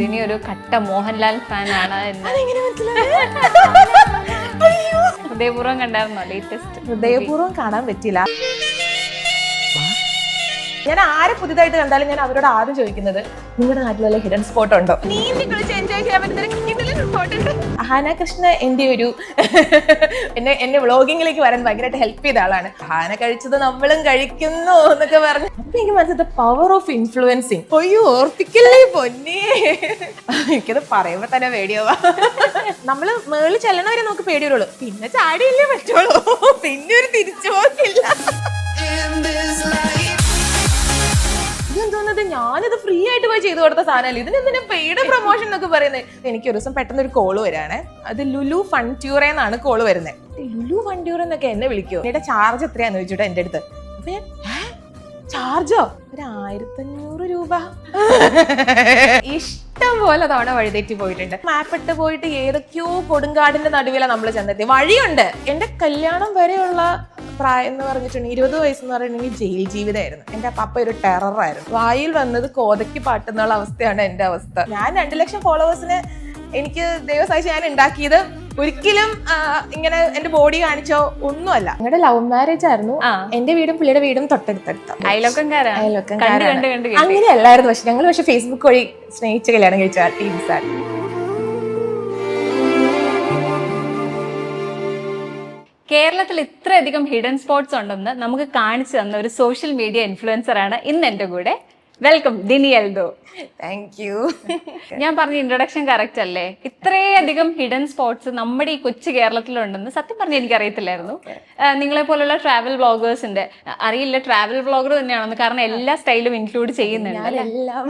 ഇനി ഒരു കട്ട മോഹൻലാൽ ഫാനാണ് ഹൃദയപൂർവ്വം കണ്ടായിരുന്നോ ലേറ്റസ്റ്റ്? ഹൃദയപൂർവ്വം കാണാൻ പറ്റില്ല. ഞാൻ ആരെ പുതിയതായിട്ട് കണ്ടാലും ഞാൻ അവരോട് ആദ്യം ചോദിക്കുന്നത് നിങ്ങളുടെ നാട്ടിൽ വല്ല ഹിഡൻ സ്പോട്ട് ഉണ്ടോ? എൻജോയ് ചെയ്യാൻ പറ്റുന്ന അഹാന കൃഷ്ണ എന്റെ ഒരു എന്നെ വ്ളോഗിങ്ങിലേക്ക് വരാൻ ഭയങ്കരമായിട്ട് ഹെൽപ്പ് ചെയ്ത ആളാണ്. അഹാന കഴിച്ചത് നമ്മളും കഴിക്കുന്നു എന്നൊക്കെ പറഞ്ഞു. അപ്പൊ എനിക്ക് മനസ്സിലത്തെ പവർ ഓഫ് ഇൻഫ്ലുവൻസിങ്. ഒയ്യോ ഓർത്തിക്കല്ലേ പൊന്നേ, എനിക്കത് പറയുമ്പോ തന്നെ പേടിയാവാ. നമ്മള് മേളിൽ ചെല്ലണവരെ നമുക്ക് പേടി വരുള്ളൂ, പിന്നെ ചാടിയല്ലേ പറ്റുള്ളൂ, പിന്നെ ഒരു തിരിച്ചു പോക്കില്ല. തോന്നുന്നത് ഞാനിത് ഫ്രീ ആയിട്ട് പോയി ചെയ്തു കൊടുത്ത സാധനമല്ലേ, ഇതിനെന്തിനാ പെയ്ഡ് പ്രൊമോഷൻ എന്നൊക്കെ പറയുന്നത്. എനിക്ക് ഒരു ദിവസം പെട്ടെന്ന് ഒരു കോള് വരാണ്. അത് ലുലു ഫൺട്യൂറ എന്നാണ് കോള് വരുന്നത്. ലുലു ഫൺട്യൂറ എന്നൊക്കെ എന്നെ വിളിക്കുമോ, എന്റെ ചാർജ് എത്രയാന്ന് ചോദിച്ചിട്ട് എന്റെ അടുത്ത്. അപ്പൊ ഞാൻ ചാർജോ ഒരു 1500 രൂപ. ഇഷ്ടം പോലെ തവണ വഴിതെറ്റി പോയിട്ടുണ്ട്. മാപ്പിട്ട് പോയിട്ട് ഏതൊക്കെയോ കൊടുങ്കാടിന്റെ നടുവിലാണ് നമ്മൾ ചെന്നെത്തി. വഴിയുണ്ട്. എന്റെ കല്യാണം വരെയുള്ള പ്രായം എന്ന് പറഞ്ഞിട്ടുണ്ടെങ്കിൽ 20 വയസ്സെന്ന് പറഞ്ഞിട്ടുണ്ടെങ്കിൽ ജയിൽ ജീവിതമായിരുന്നു. എന്റെ പപ്പ ഒരു ടെററായിരുന്നു. വായിൽ വന്നത് കോതയ്ക്ക് പാട്ടുന്നുള്ള അവസ്ഥയാണ് എന്റെ അവസ്ഥ. ഞാൻ 2 ലക്ഷം ഫോളോവേഴ്സിന് എനിക്ക് ദൈവസാക്ഷിച്ച് ഞാൻ ഉണ്ടാക്കിയത് ഒരിക്കലും ഇങ്ങനെ എന്റെ ബോഡി കാണിച്ചോ ഒന്നുമല്ല. ഞങ്ങളുടെ ലവ് മാരേജ് ആയിരുന്നു. എന്റെ വീടും പുള്ളിയുടെ വീടും തൊട്ടടുത്തടുത്ത അങ്ങനെയല്ലായിരുന്നു. പക്ഷെ ഞങ്ങൾ ഫേസ്ബുക്ക് വഴി സ്നേഹിച്ച് കല്യാണം കഴിച്ച ടീംസാണ്. കേരളത്തിൽ ഇത്രയധികം ഹിഡൻ സ്പോട്ട്സ് ഉണ്ടെന്ന് നമുക്ക് കാണിച്ചു തന്ന ഒരു സോഷ്യൽ മീഡിയ ഇൻഫ്ലുവൻസർ ആണ് ഇന്ന് എൻ്റെ കൂടെ. Welcome Dini Eldho. Thank you. ഞാൻ പറഞ്ഞ ഇൻട്രൊഡക്ഷൻ കറക്റ്റ് അല്ലേ? ഇത്രയധികം ഹിഡൻ സ്പോട്ട്സ് നമ്മുടെ ഈ കൊച്ചു കേരളത്തിലുണ്ടെന്ന് സത്യം പറഞ്ഞ എനിക്ക് അറിയത്തില്ലായിരുന്നു. നിങ്ങളെ പോലുള്ള ട്രാവൽ വ്ളോഗേഴ്സിന്റെ അറിയില്ല, ട്രാവൽ വ്ളോഗർ തന്നെയാണെന്ന്, കാരണം എല്ലാ സ്റ്റൈലും ഇൻക്ലൂഡ് ചെയ്യുന്നുണ്ട്, എല്ലാം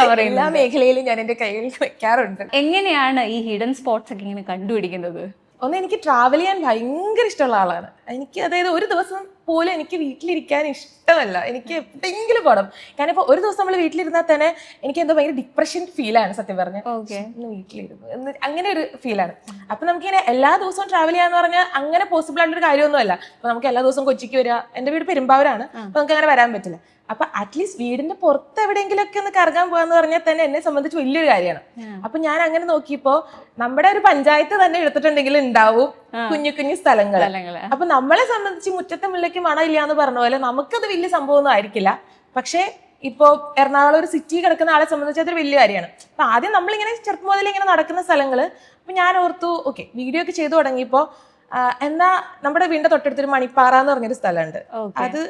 കവർ ചെയ്യുന്ന എല്ലാ മേഖലയിലും ഞാൻ എന്റെ കയ്യിൽ വെക്കാറുണ്ട്. എങ്ങനെയാണ് ഈ ഹിഡൻ സ്പോട്ട്സ് ഒക്കെ ഇങ്ങനെ കണ്ടുപിടിക്കുന്നത്? എനിക്ക് ട്രാവൽ ചെയ്യാൻ ഭയങ്കര ഇഷ്ടമുള്ള ആളാണ്. എനിക്ക് അതായത് ഒരു ദിവസം പോലും എനിക്ക് വീട്ടിലിരിക്കാൻ ഇഷ്ടമല്ല. എനിക്ക് എവിടെയെങ്കിലും പോകണം. കാരണം ഇപ്പോൾ ഒരു ദിവസം നമ്മൾ വീട്ടിലിരുന്നാൽ തന്നെ എനിക്ക് എന്തോ ഭയങ്കര ഡിപ്രഷൻ ഫീലാണ് സത്യം പറഞ്ഞ. വീട്ടിലിരുന്നു അങ്ങനെ ഒരു ഫീലാണ്. അപ്പൊ നമുക്കിങ്ങനെ എല്ലാ ദിവസവും ട്രാവൽ ചെയ്യാന്ന് പറഞ്ഞാൽ അങ്ങനെ പോസിബിൾ ആയിട്ടൊരു കാര്യമൊന്നുമല്ല. അപ്പൊ നമുക്ക് എല്ലാ ദിവസവും കൊച്ചിക്ക് വരിക, എന്റെ വീട് പെരുമ്പാവൂരാണ്, അപ്പൊ നമുക്ക് അങ്ങനെ വരാൻ പറ്റില്ല. അപ്പൊ അറ്റ്ലീസ്റ്റ് വീടിന്റെ പുറത്ത് എവിടെയെങ്കിലും ഒക്കെ ഒന്ന് കറങ്ങാൻ പോകാന്ന് പറഞ്ഞാൽ തന്നെ എന്നെ സംബന്ധിച്ച് വലിയൊരു കാര്യമാണ്. അപ്പൊ ഞാൻ അങ്ങനെ നോക്കിയപ്പോ നമ്മുടെ ഒരു പഞ്ചായത്ത് തന്നെ എടുത്തിട്ടുണ്ടെങ്കിൽ ഉണ്ടാവും കുഞ്ഞു കുഞ്ഞു സ്ഥലങ്ങൾ. അപ്പൊ നമ്മളെ സംബന്ധിച്ച് മുറ്റത്തെ മുല്ലയ്ക്ക് മണം ഇല്ല എന്ന് പറഞ്ഞ പോലെ നമുക്കത് വലിയ സംഭവമൊന്നും ആയിരിക്കില്ല. പക്ഷെ ഇപ്പോ എറണാകുളം ഒരു സിറ്റി കിടക്കുന്ന ആളെ സംബന്ധിച്ച് അതൊരു വലിയ കാര്യമാണ്. അപ്പൊ ആദ്യം നമ്മളിങ്ങനെ ചെറുപ്പം മുതൽ ഇങ്ങനെ നടക്കുന്ന സ്ഥലങ്ങള്. അപ്പൊ ഞാൻ ഓർത്തു ഓക്കെ വീഡിയോ ഒക്കെ ചെയ്തു തുടങ്ങിയപ്പോ എന്നാ നമ്മുടെ വീടിന്റെ തൊട്ടടുത്തൊരു മണിപ്പാറ എന്ന് പറഞ്ഞൊരു സ്ഥലമുണ്ട്. അത്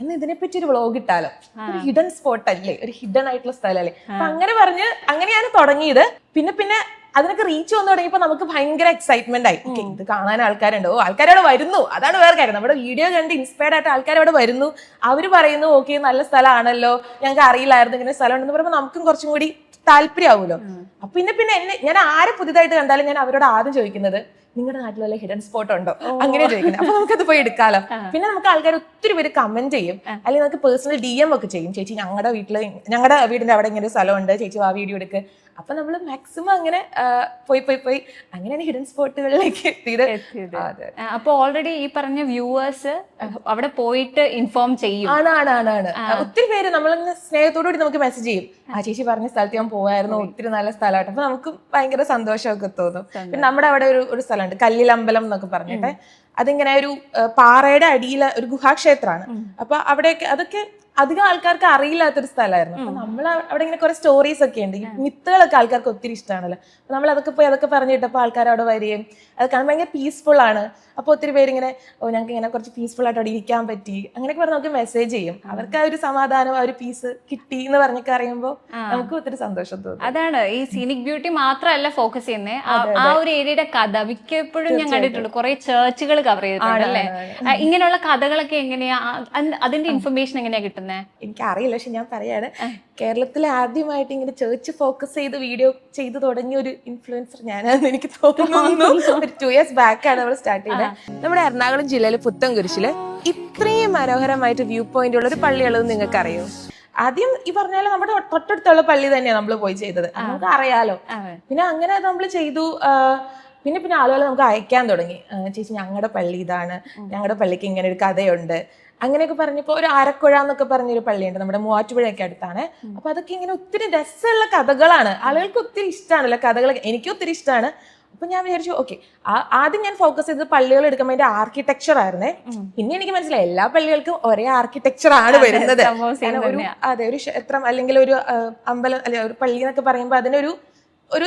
എന്ന് ഇതിനെപ്പറ്റി ഒരു വ്ളോഗ് ഇട്ടാലോ, ഒരു ഹിഡൻ സ്പോട്ട് അല്ലേ, ഒരു ഹിഡൻ ആയിട്ടുള്ള സ്ഥലമല്ലേ. അപ്പൊ അങ്ങനെ പറഞ്ഞ് അങ്ങനെയാണ് തുടങ്ങിയത്. പിന്നെ അതിനൊക്കെ റീച്ച് വന്നു തുടങ്ങിയപ്പോ നമുക്ക് ഭയങ്കര എക്സൈറ്റ്മെന്റ് ആയി. ഇത് കാണാൻ ആൾക്കാരുണ്ട്, ആൾക്കാരവിടെ വരുന്നു, അതാണ് വേറെ കാര്യം. നമ്മുടെ വീഡിയോ കണ്ട് ഇൻസ്പയർഡ് ആയിട്ട് ആൾക്കാർ അവിടെ വരുന്നു, അവര് പറയുന്നു ഓക്കെ നല്ല സ്ഥലമാണല്ലോ, ഞങ്ങൾക്ക് അറിയില്ലായിരുന്നു ഇങ്ങനെ സ്ഥലം ഉണ്ടെന്ന് പറയുമ്പോൾ നമുക്കും കുറച്ചും കൂടി താല്പര്യമാവുമല്ലോ. അപ്പൊ പിന്നെ ഞാൻ ആരെ പുതിയതായിട്ട് കണ്ടാലും ഞാൻ അവരോട് ആദ്യം ചോദിക്കുന്നത് നിങ്ങളുടെ നാട്ടിൽ വല്ല ഹിഡൻ സ്പോട്ട് ഉണ്ടോ, അങ്ങനെ ചോദിക്കുന്നത്. അപ്പൊ നമുക്കത് പോയി എടുക്കാലോ. പിന്നെ നമുക്ക് ആൾക്കാർ ഒത്തിരി പേര് കമന്റ് ചെയ്യും, അല്ലെങ്കിൽ നമുക്ക് പേഴ്സണൽ DM ഒക്കെ ചെയ്യും. ചേച്ചി ഞങ്ങളുടെ വീടിന്റെ അവിടെ ഇങ്ങനെ ഒരു സ്ഥലമുണ്ട്, ചേച്ചി ആ വീഡിയോ എടുക്ക്. അപ്പൊ നമ്മൾ മാക്സിമം അങ്ങനെ പോയി അങ്ങനെയാണ് ഹിഡൻ സ്പോട്ടുകളിലേക്ക് എത്തിയത്. അപ്പൊ ഓൾറെഡി ഈ പറഞ്ഞ വ്യൂവേഴ്സ് അവിടെ പോയിട്ട് ഇൻഫോം ചെയ്യും. ആണ് ഒത്തിരി പേര് നമ്മളിങ്ങനെ സ്നേഹത്തോടുകൂടി നമുക്ക് മെസ്സേജ് ചെയ്യും, ആ ചേച്ചി പറഞ്ഞ സ്ഥലത്ത് ഞാൻ പോയായിരുന്നു, ഒത്തിരി നല്ല സ്ഥലമായിട്ട്. അപ്പൊ നമുക്ക് ഭയങ്കര സന്തോഷമൊക്കെ തോന്നും. പിന്നെ നമ്മുടെ അവിടെ ഒരു സ്ഥലമുണ്ട് കല്ലിലമ്പലം എന്നൊക്കെ പറഞ്ഞിട്ട്. അതിങ്ങനെ ഒരു പാറയുടെ അടിയിലെ ഒരു ഗുഹാക്ഷേത്രമാണ്. അപ്പൊ അവിടെയൊക്കെ അതൊക്കെ അധികം ആൾക്കാർക്ക് അറിയില്ലാത്തൊരു സ്ഥലമായിരുന്നു. അപ്പൊ നമ്മൾ അവിടെ ഇങ്ങനെ കുറെ സ്റ്റോറീസ് ഒക്കെ ഉണ്ട്, ഈ മിത്തുകളൊക്കെ ആൾക്കാർക്ക് ഒത്തിരി ഇഷ്ടമാണല്ലോ. അപ്പൊ നമ്മൾ അതൊക്കെ പറഞ്ഞിട്ടപ്പോൾ ആൾക്കാർ അവിടെ വരികയും അത് കാണാൻ ഭയങ്കര പീസ്ഫുൾ ആണ്. അപ്പൊ ഒത്തിരി പേരിങ്ങനെ ഞങ്ങൾക്ക് ഇങ്ങനെ കുറച്ച് പീസ്ഫുൾ ആയിട്ട് അവിടെ ഇരിക്കാൻ പറ്റി അങ്ങനെയൊക്കെ പറഞ്ഞ് നമുക്ക് മെസ്സേജ് ചെയ്യും. അവർക്ക് ആ ഒരു സമാധാനം, ആ ഒരു പീസ് കിട്ടി എന്ന് പറഞ്ഞൊക്കെ അറിയുമ്പോൾ നമുക്ക് ഒത്തിരി സന്തോഷം തോന്നും. അതാണ് ഈ സീനിക് ബ്യൂട്ടി മാത്രമല്ല ഫോക്കസ് ചെയ്യുന്നത്, ആ ഒരു ഏരിയയുടെ കഥ മിക്കപ്പോഴും ഞാൻ കണ്ടിട്ടുണ്ട്. കുറെ ചേർച്ചുകൾ കവർ ചെയ്തിട്ടുണ്ട് അല്ലേ? ഇങ്ങനെയുള്ള കഥകളൊക്കെ എങ്ങനെയാ, അതിന്റെ ഇൻഫർമേഷൻ എങ്ങനെയാ കിട്ടുന്നത്? എനിക്കറിയില്ല, പക്ഷെ ഞാൻ പറയാണ്, കേരളത്തിൽ ആദ്യമായിട്ട് ഇങ്ങനെ ചേർച്ച് ഫോക്കസ് ചെയ്ത് വീഡിയോ ചെയ്തു തുടങ്ങിയ ഒരു ഇൻഫ്ലുവൻസർ ഞാനാണെന്ന് എനിക്ക് തോന്നുന്നു. ഒരു 2 years ബാക്കാണ് നമ്മൾ സ്റ്റാർട്ട് ചെയ്തത്. നമ്മുടെ എറണാകുളം ജില്ലയിലെ പുത്തൻകുരിശില് ഇത്രയും മനോഹരമായിട്ട് വ്യൂ പോയിന്റ് ഉള്ള ഒരു പള്ളിയുള്ളത് നിങ്ങൾക്ക് അറിയോ? ആദ്യം ഈ പറഞ്ഞാലും നമ്മുടെ തൊട്ടടുത്തുള്ള പള്ളി തന്നെയാണ് നമ്മൾ പോയി ചെയ്തത്, നമുക്ക് അറിയാലോ. പിന്നെ അങ്ങനെ നമ്മൾ ചെയ്തു. പിന്നെ ആളുകൾ നമുക്ക് അയക്കാൻ തുടങ്ങി, ചേച്ചി ഞങ്ങളുടെ പള്ളി ഇതാണ്, ഞങ്ങളുടെ പള്ളിക്ക് ഇങ്ങനെ ഒരു കഥയുണ്ട്, അങ്ങനെയൊക്കെ പറഞ്ഞപ്പോൾ ഒരു ആരക്കുഴ എന്നൊക്കെ പറഞ്ഞൊരു പള്ളിയുണ്ട് നമ്മുടെ മൂവാറ്റുപുഴയൊക്കെ അടുത്താണ്. അപ്പൊ അതൊക്കെ ഇങ്ങനെ ഒത്തിരി രസമുള്ള കഥകളാണ്, ആളുകൾക്ക് ഒത്തിരി ഇഷ്ടമാണല്ലോ കഥകൾ, എനിക്ക് ഒത്തിരി ഇഷ്ടമാണ്. അപ്പൊ ഞാൻ വിചാരിച്ചു ഓക്കെ, ആദ്യം ഞാൻ ഫോക്കസ് ചെയ്തത് പള്ളികൾ എടുക്കുമ്പോൾ അതിന്റെ ആർക്കിടെക്ചർ ആയിരുന്നേ. പിന്നെ എനിക്ക് മനസ്സിലായി എല്ലാ പള്ളികൾക്കും ഒരേ ആർക്കിടെക്ചർ ആണ് വരുന്നത്. ഒരു അതെ ഒരു ക്ഷേത്രം അല്ലെങ്കിൽ ഒരു അമ്പലം അല്ലെ ഒരു പള്ളി എന്നൊക്കെ പറയുമ്പോൾ അതിനൊരു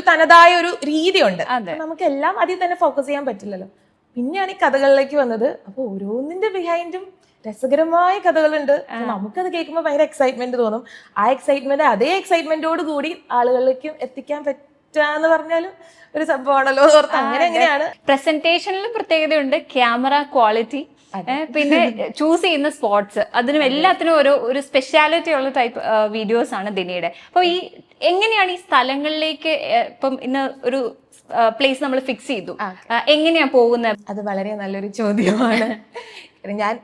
തനതായ ഒരു രീതിയുണ്ട്. നമുക്ക് എല്ലാം അതിൽ തന്നെ ഫോക്കസ് ചെയ്യാൻ പറ്റില്ലല്ലോ. പിന്നെയാണ് ഈ കഥകളിലേക്ക് വന്നത്. അപ്പൊ ഓരോന്നിന്റെ ബിഹൈൻഡും രസകരമായ കഥകളുണ്ട്. നമുക്കത് കേൾക്കുമ്പോൾ ഭയങ്കര എക്സൈറ്റ്മെന്റ് തോന്നും. ആ എക്സൈറ്റ്മെന്റ് അതേ എക്സൈറ്റ്മെന്റോട് കൂടി ആളുകളിലേക്കും എത്തിക്കാൻ പറ്റാന്ന് പറഞ്ഞാലും ഒരു സംഭവമാണല്ലോ ഓർത്ത് അങ്ങനെ എങ്ങനെയാണ്. പ്രസന്റേഷനിലും പ്രത്യേകതയുണ്ട്, ക്യാമറ ക്വാളിറ്റി, പിന്നെ ചൂസ് ചെയ്യുന്ന സ്പോട്സ്, അതിനും എല്ലാത്തിനും ഒരു സ്പെഷ്യാലിറ്റി ഉള്ള ടൈപ്പ് വീഡിയോസ് ആണ് ദിനിയുടെ. അപ്പൊ ഈ എങ്ങനെയാണ് ഈ സ്ഥലങ്ങളിലേക്ക് ഇപ്പം ഇന്ന് ഒരു പ്ലേസ് നമ്മൾ ഫിക്സ് ചെയ്തു, എങ്ങനെയാ പോകുന്നത്? അത് വളരെ നല്ലൊരു ചോദ്യമാണ്. ഞാൻ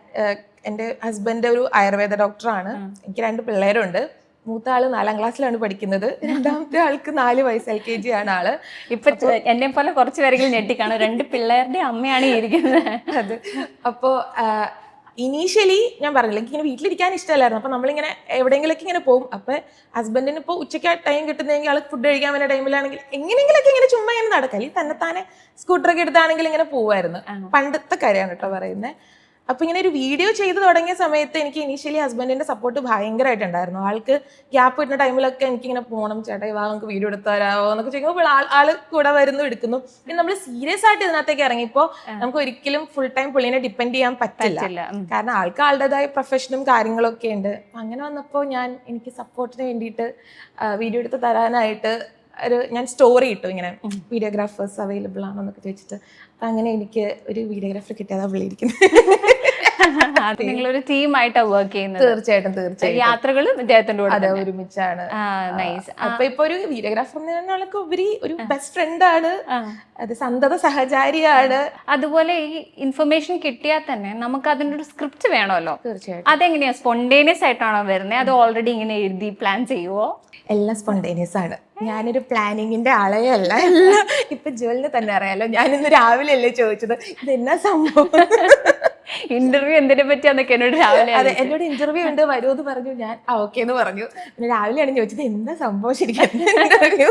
എൻ്റെ ഹസ്ബൻഡ് ഒരു ആയുർവേദ ഡോക്ടറാണ്. എനിക്ക് 2 പിള്ളേരുണ്ട്. മൂത്ത ആള് 4ാം ക്ലാസ്സിലാണ് പഠിക്കുന്നത്, രണ്ടാമത്തെ ആൾക്ക് 4 വയസ്സ്, LKG ആണ് ആള്. ഇപ്പൊ എന്നെ പോലെ കുറച്ച് പേരെങ്കിലും ഞെട്ടിക്കാണോ, 2 പിള്ളേരുടെ അമ്മയാണ് ഇരിക്കുന്നത്. അത് അപ്പോ ഇനീഷ്യലി ഞാൻ പറഞ്ഞില്ല, എനിക്ക് ഇങ്ങനെ വീട്ടിലിരിക്കാൻ ഇഷ്ടമല്ലായിരുന്നു. അപ്പൊ നമ്മളിങ്ങനെ എവിടെയെങ്കിലൊക്കെ ഇങ്ങനെ പോകും. അപ്പൊ ഹസ്ബൻഡിന് ഇപ്പോൾ ഉച്ചയ്ക്ക് ടൈം കിട്ടുന്നെങ്കിൽ ആൾക്ക് ഫുഡ് കഴിക്കാൻ വേണ്ട ടൈമിലാണെങ്കിൽ എങ്ങനെയെങ്കിലൊക്കെ ഇങ്ങനെ ചുമ്മാ ഇങ്ങനെ നടക്കാം, ഈ തന്നെത്താനെ സ്കൂട്ടറൊക്കെ എടുത്താണെങ്കിൽ ഇങ്ങനെ പോവായിരുന്നു. പണ്ടത്തെ കാര്യമാണ് കേട്ടോ പറയുന്നത്. അപ്പൊ ഇങ്ങനെ ഒരു വീഡിയോ ചെയ്ത് തുടങ്ങിയ സമയത്ത് എനിക്ക് ഇനീഷ്യലി ഹസ്ബൻഡിന്റെ സപ്പോർട്ട് ഭയങ്കരമായിട്ടുണ്ടായിരുന്നു. ആൾക്ക് ഗ്യാപ്പ് കിട്ടുന്ന ടൈമിലൊക്കെ എനിക്ക് ഇങ്ങനെ പോകണം, ചേട്ടാ വാ നമുക്ക് വീഡിയോ എടുത്തു തരാമോ എന്നൊക്കെ ചോദിക്കുമ്പോൾ ആള് കൂടെ വരുന്നു, എടുക്കുന്നു. പിന്നെ നമ്മൾ സീരിയസ് ആയിട്ട് ഇതിനകത്തേക്ക് ഇറങ്ങിയപ്പോൾ നമുക്ക് ഒരിക്കലും ഫുൾ ടൈം പുള്ളിനെ ഡിപ്പെൻഡ് ചെയ്യാൻ പറ്റില്ല. കാരണം ആൾക്ക് ആളുടേതായ പ്രൊഫഷനും കാര്യങ്ങളൊക്കെ ഉണ്ട്. അങ്ങനെ വന്നപ്പോൾ എനിക്ക് സപ്പോർട്ടിന് വേണ്ടിയിട്ട് വീഡിയോ എടുത്ത് തരാനായിട്ട് ഞാൻ സ്റ്റോറി ഇട്ടു, ഇങ്ങനെ വീഡിയോഗ്രാഫേഴ്സ് അവൈലബിൾ ആണോ എന്നൊക്കെ ചോദിച്ചിട്ട്. അപ്പൊ അങ്ങനെ എനിക്ക് ഒരു വീഡിയോഗ്രാഫർ കിട്ടിയതാ വിളിയിരിക്കുന്നത്. നിങ്ങളൊരു ടീമായിട്ടാണ് വർക്ക് ചെയ്യുന്നത്? തീർച്ചയായിട്ടും യാത്രകളും ഇദ്ദേഹത്തിന്റെ കൂടെ ഒരുമിച്ചാണ്. അപ്പൊ ഇപ്പൊ ഒരു വീഡിയോഗ്രാഫർ എന്നൊക്കെ ഉപരി ഒരു ബെസ്റ്റ് ഫ്രണ്ട് ആണ്, അത് സന്തത സഹചാരിയാണ്. അതുപോലെ ഈ ഇൻഫർമേഷൻ കിട്ടിയാൽ തന്നെ നമുക്ക് അതിന്റെ ഒരു സ്ക്രിപ്റ്റ് വേണമല്ലോ. തീർച്ചയായിട്ടും. അതെങ്ങനെയാ, സ്പോണ്ടേനിയസ് ആയിട്ടാണോ വരുന്നത്, അത് ഓൾറെഡി ഇങ്ങനെ എഴുതി പ്ലാൻ ചെയ്യുവോ? എല്ലാം സ്പോണ്ടേനിയസ് ആണ്. ഞാനൊരു പ്ലാനിങ്ങിന്റെ ആളേ അല്ല. എല്ലാം ഇപ്പൊ ജുവലിന് തന്നെ അറിയാലോ, ഞാനിന്ന് രാവിലെ അല്ലേ ചോദിച്ചത് ഇതെന്നാ സംഭവം, ഇന്റർവ്യൂ എന്തിനെ പറ്റിയാന്നൊക്കെ എന്നോട് രാവിലെ. അതെ, എന്നോട് ഇന്റർവ്യൂ ഉണ്ട് വരുമെന്ന് പറഞ്ഞു. ഞാൻ ഓക്കെ എന്ന് പറഞ്ഞു. പിന്നെ രാവിലെയാണ് ചോദിച്ചത് എന്താ സംഭവം ശരിക്കും ഇന്റർവ്യൂ.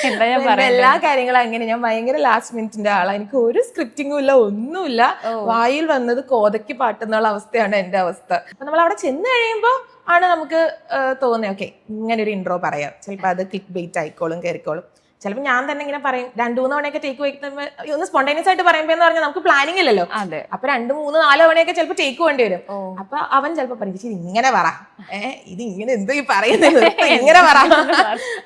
എന്താ ഞാൻ പറയാം, എല്ലാ കാര്യങ്ങളും അങ്ങനെ. ഞാൻ ഭയങ്കര ലാസ്റ്റ് മിനിറ്റിന്റെ ആളാണ്. എനിക്ക് ഒരു സ്ക്രിപ്റ്റിംഗും ഇല്ല, ഒന്നുമില്ല. വായിൽ വന്നത് കോതയ്ക്ക് പാട്ടുന്നുള്ള അവസ്ഥയാണ് എന്റെ അവസ്ഥ. അപ്പൊ നമ്മൾ അവിടെ ചെന്ന് കഴിയുമ്പോ ആണ് നമുക്ക് തോന്നുന്നത് ഓക്കെ ഇങ്ങനെ ഒരു ഇൻട്രോ പറയാം, ചിലപ്പോൾ അത് ക്ലിക്ക് ബെയ്റ്റ് ആയിക്കോളും, കയറിക്കോളും. ചിലപ്പോൾ ഞാൻ തന്നെ ഇങ്ങനെ പറയും 2-3 തവണയൊക്കെ ടേക്ക് വയ്ക്കുമ്പോൾ ഒന്ന് സ്പോണ്ടേനിയസ് ആയിട്ട് പറയുമ്പോ എന്ന് പറഞ്ഞാൽ നമുക്ക് പ്ലാനിങ് ഇല്ലല്ലോ. അപ്പൊ 2-3-4 തവണയൊക്കെ ചിലപ്പോൾ ടേക്ക് വേണ്ടി വരും. അപ്പൊ അവൻ ചിലപ്പോൾ പറയും ഇത് ഇങ്ങനെ പറ, ഇത് ഇങ്ങനെ എന്തോ ഈ പറയുന്നത് ഇങ്ങനെ പറ.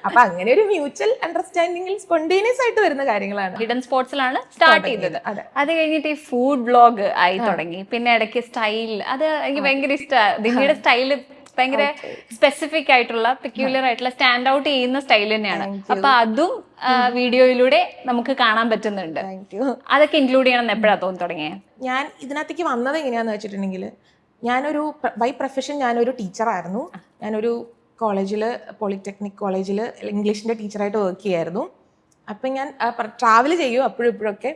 അപ്പൊ അങ്ങനെ ഒരു മ്യൂച്വൽ അണ്ടർസ്റ്റാൻഡിങ്ങിൽ സ്പോണ്ടേനിയസ് ആയിട്ട് വരുന്ന കാര്യങ്ങളാണ്. ഹിഡൻ സ്പോട്സിലാണ് സ്റ്റാർട്ട് ചെയ്തത്. അത് കഴിഞ്ഞിട്ട് ഈ ഫുഡ് വ്ളോഗ് ആയി തുടങ്ങി. പിന്നെ ഇടയ്ക്ക് സ്റ്റൈൽ, അത് എനിക്ക് ഭയങ്കര ഇഷ്ടമാണ്. ദിനിയുടെ സ്റ്റൈല് ഭയങ്കര സ്പെസിഫിക് ആയിട്ടുള്ള പെക്യുലർ ആയിട്ടുള്ള സ്റ്റാൻഡ് ഔട്ട് ചെയ്യുന്ന സ്റ്റൈൽ തന്നെയാണ്. അപ്പൊ അതും വീഡിയോയിലൂടെ നമുക്ക് കാണാൻ പറ്റുന്നുണ്ട്. അതൊക്കെ ഇൻക്ലൂഡ് ചെയ്യണം എന്ന് എപ്പോഴാണ് തോന്നി തുടങ്ങിയത്? ഞാൻ ഇതിനകത്തേക്ക് വന്നത് എങ്ങനെയാന്ന് വെച്ചിട്ടുണ്ടെങ്കിൽ, ഞാനൊരു ബൈ പ്രൊഫഷൻ ഞാനൊരു ടീച്ചറായിരുന്നു. ഞാനൊരു കോളേജിൽ, പോളിടെക്നിക് കോളേജിൽ ഇംഗ്ലീഷിന്റെ ടീച്ചറായിട്ട് വർക്ക് ചെയ്യായിരുന്നു. അപ്പം ഞാൻ ട്രാവൽ ചെയ്യും അപ്പോഴും ഇപ്പോഴൊക്കെ.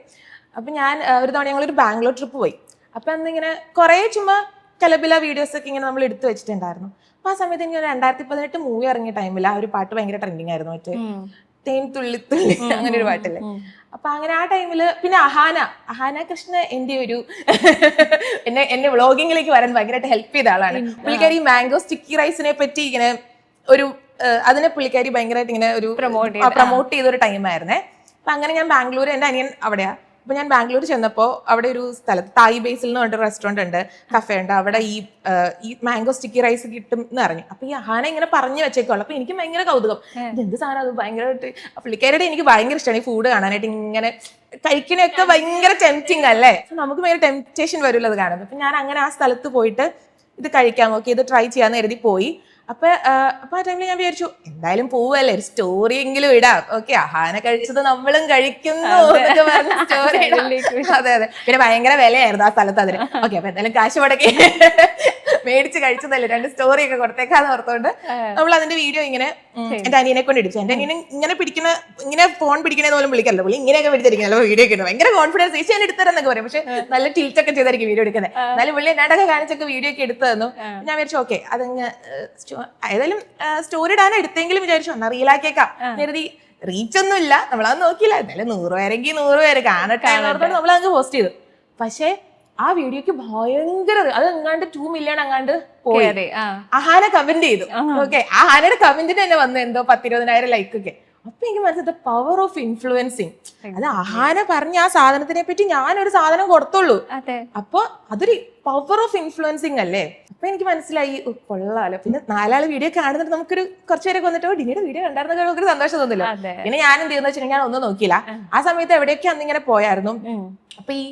അപ്പം ഞാൻ ഒരു തവണ ഞങ്ങളൊരു ബാംഗ്ലൂർ ട്രിപ്പ് പോയി. അപ്പം അന്നിങ്ങനെ കുറേ ചുമ്മാ കലബില വീഡിയോസ് ഒക്കെ ഇങ്ങനെ നമ്മൾ എടുത്തു വെച്ചിട്ടുണ്ടായിരുന്നു. അപ്പൊ ആ സമയത്ത് എനിക്ക് 2018 മൂവി ഇറങ്ങിയ ടൈമിൽ ആ ഒരു പാട്ട് ഭയങ്കര ട്രെൻഡിങ് ആയിരുന്നു, മറ്റേ തേൻ തുള്ളി തുള്ളി അങ്ങനെ ഒരു പാട്ടില്ലേ. അപ്പൊ അങ്ങനെ ആ ടൈമില് പിന്നെ അഹാന കൃഷ്ണ എന്റെ ഒരു എന്നെ വ്ളോഗിങ്ങിലേക്ക് വരാൻ ഭയങ്കരമായിട്ട് ഹെൽപ്പ് ചെയ്ത ആളാണ്. പുള്ളിക്കാരി മാംഗോ സ്റ്റിക്കി റൈസിനെ പറ്റി ഇങ്ങനെ അതിനെ പുള്ളിക്കാരി ഭയങ്കരമായിട്ട് ഇങ്ങനെ ഒരു പ്രൊമോട്ട് ചെയ്തൊരു ടൈമായിരുന്നേ. അപ്പൊ അങ്ങനെ ഞാൻ ബാംഗ്ലൂർ, എന്റെ അനിയൻ അവിടെയാ. അപ്പൊ ഞാൻ ബാംഗ്ലൂർ ചെന്നപ്പോൾ അവിടെ ഒരു സ്ഥലത്ത് തായ് ബേസിൽ എന്ന് പറഞ്ഞിട്ട് റെസ്റ്റോറന്റ് ഉണ്ട്, കഫേ ഉണ്ട്. അവിടെ ഈ മാംഗോ സ്റ്റിക്കി റൈസ് കിട്ടും എന്ന് അറിഞ്ഞു. അപ്പൊ ഈ അഹാന ഇങ്ങനെ പറഞ്ഞു വെച്ചേക്കുള്ളൂ. അപ്പൊ എനിക്ക് ഭയങ്കര കൗതുകം, ഇതെന്ത് സാധനം, അത് ഭയങ്കരമായിട്ട് പുള്ളിക്കാരുടെ എനിക്ക് ഭയങ്കര ഇഷ്ടമാണ് ഈ ഫുഡ് കാണാനായിട്ട്. ഇങ്ങനെ കഴിക്കണൊക്കെ ഭയങ്കര ടെംപ്റ്റിംഗ് അല്ലേ, നമുക്ക് ഭയങ്കര ടെംപ്റ്റേഷൻ വരുമല്ലോ അത് കാണുമ്പോൾ. അപ്പൊ ഞാൻ അങ്ങനെ ആ സ്ഥലത്ത് പോയിട്ട് ഇത് കഴിക്കാൻ നോക്കി, ഇത് ട്രൈ ചെയ്യാന്ന് കരുതി പോയി. അപ്പൊ ആ ടൈമിൽ ഞാൻ വിചാരിച്ചു എന്തായാലും പോവല്ലേ, ഒരു സ്റ്റോറി എങ്കിലും ഇടാം. ഓക്കെ, അഹാന കഴിച്ചത് നമ്മളും കഴിക്കുന്നു എന്നൊക്കെ പറഞ്ഞ സ്റ്റോറി ഇടാം. അതെ. പിന്നെ ഭയങ്കര വിലയായിരുന്നു ആ സ്ഥലത്ത് അതിന്. ഓക്കെ, അപ്പൊ എന്തായാലും കാശ് മുടക്കി മേടിച്ച് കഴിച്ചതല്ലേ 2 സ്റ്റോറി ഒക്കെ കൊടുത്തേക്കാന്ന് ഓർത്തോണ്ട് നമ്മൾ അതിന്റെ വീഡിയോ ഇങ്ങനെ എന്റെ അനിയനെ കൊണ്ട് ഇടിച്ചു. എന്റെ അനിയനെ ഇങ്ങനെ ഫോൺ പിടിക്കണേ പോലും വിളിക്കല്ലോ, പുള്ളി ഇങ്ങനെയൊക്കെ പിടിച്ചിരിക്കണല്ലോ വീഡിയോ ഒക്കെ ഭയങ്കര കോൺഫിഡൻസ് ചേച്ചി ഞാൻ എടുത്തരെന്നൊക്കെ പറയും. പക്ഷെ നല്ല ടിൽറ്റൊക്കെ ചെയ്തായിരിക്കും വീഡിയോ എടുക്കുന്നത്. എന്നാലും പുള്ളി എന്നാടൊക്കെ കാണിച്ചൊക്കെ വീഡിയോ ഒക്കെ എടുത്തു തന്നു. ഞാൻ വിചാരിച്ചു ഓക്കെ അതങ്ങ് ഏതായാലും സ്റ്റോറി ഇടാൻ എടുത്തെങ്കിലും വിചാരിച്ചു എന്നാ റീലാക്കിയേക്കാം കരുതി. റീച്ച് ഒന്നും ഇല്ല, നമ്മളത് നോക്കിയില്ല. എന്നാലും 100 പേരെങ്കിൽ 100 പേര് കാണട്ടെ എന്നോർത്തോണ്ട് നമ്മളങ്ങ് പോസ്റ്റ് ചെയ്തു. പക്ഷെ ആ വീഡിയോക്ക് ഭയങ്കര അത് എങ്ങാണ്ട് 2 മില്യൺ അങ്ങാണ്ട് പോയി. അഹാന കമന്റ് ചെയ്തു. ഓക്കെ, ആ ഹാനയുടെ കമന്റിന് തന്നെ വന്നു എന്തോ 10-20,000 ലൈക്ക് ഒക്കെ. അപ്പൊ എനിക്ക് മനസ്സിലായി പവർ ഓഫ് ഇൻഫ്ലുവൻസിങ്. അത് അഹാന പറഞ്ഞ ആ സാധനത്തിനെ പറ്റി ഞാനൊരു സാധനം കൊടുത്തുള്ളൂ, അപ്പൊ അതൊരു പവർ ഓഫ് ഇൻഫ്ലുവൻസിങ് അല്ലേ. അപ്പൊ എനിക്ക് മനസ്സിലായി കൊള്ളാലോ. പിന്നെ 4 ആള് വീഡിയോ കാണുന്നിട്ട് നമുക്കൊരു കുറച്ചുപേരൊക്കെ വന്നിട്ട് ഡിനിയുടെ വീഡിയോ കണ്ടായിരുന്നൊക്കെ നമുക്കൊരു സന്തോഷം തോന്നില്ല. പിന്നെ ഞാൻ എന്ത് ചെയ്യുന്ന വെച്ചിട്ടുണ്ടെങ്കിൽ ഞാൻ ഒന്നും നോക്കിയില്ല. ആ സമയത്ത് എവിടെയൊക്കെ അന്നിങ്ങനെ പോയായിരുന്നു. അപ്പൊ ഈ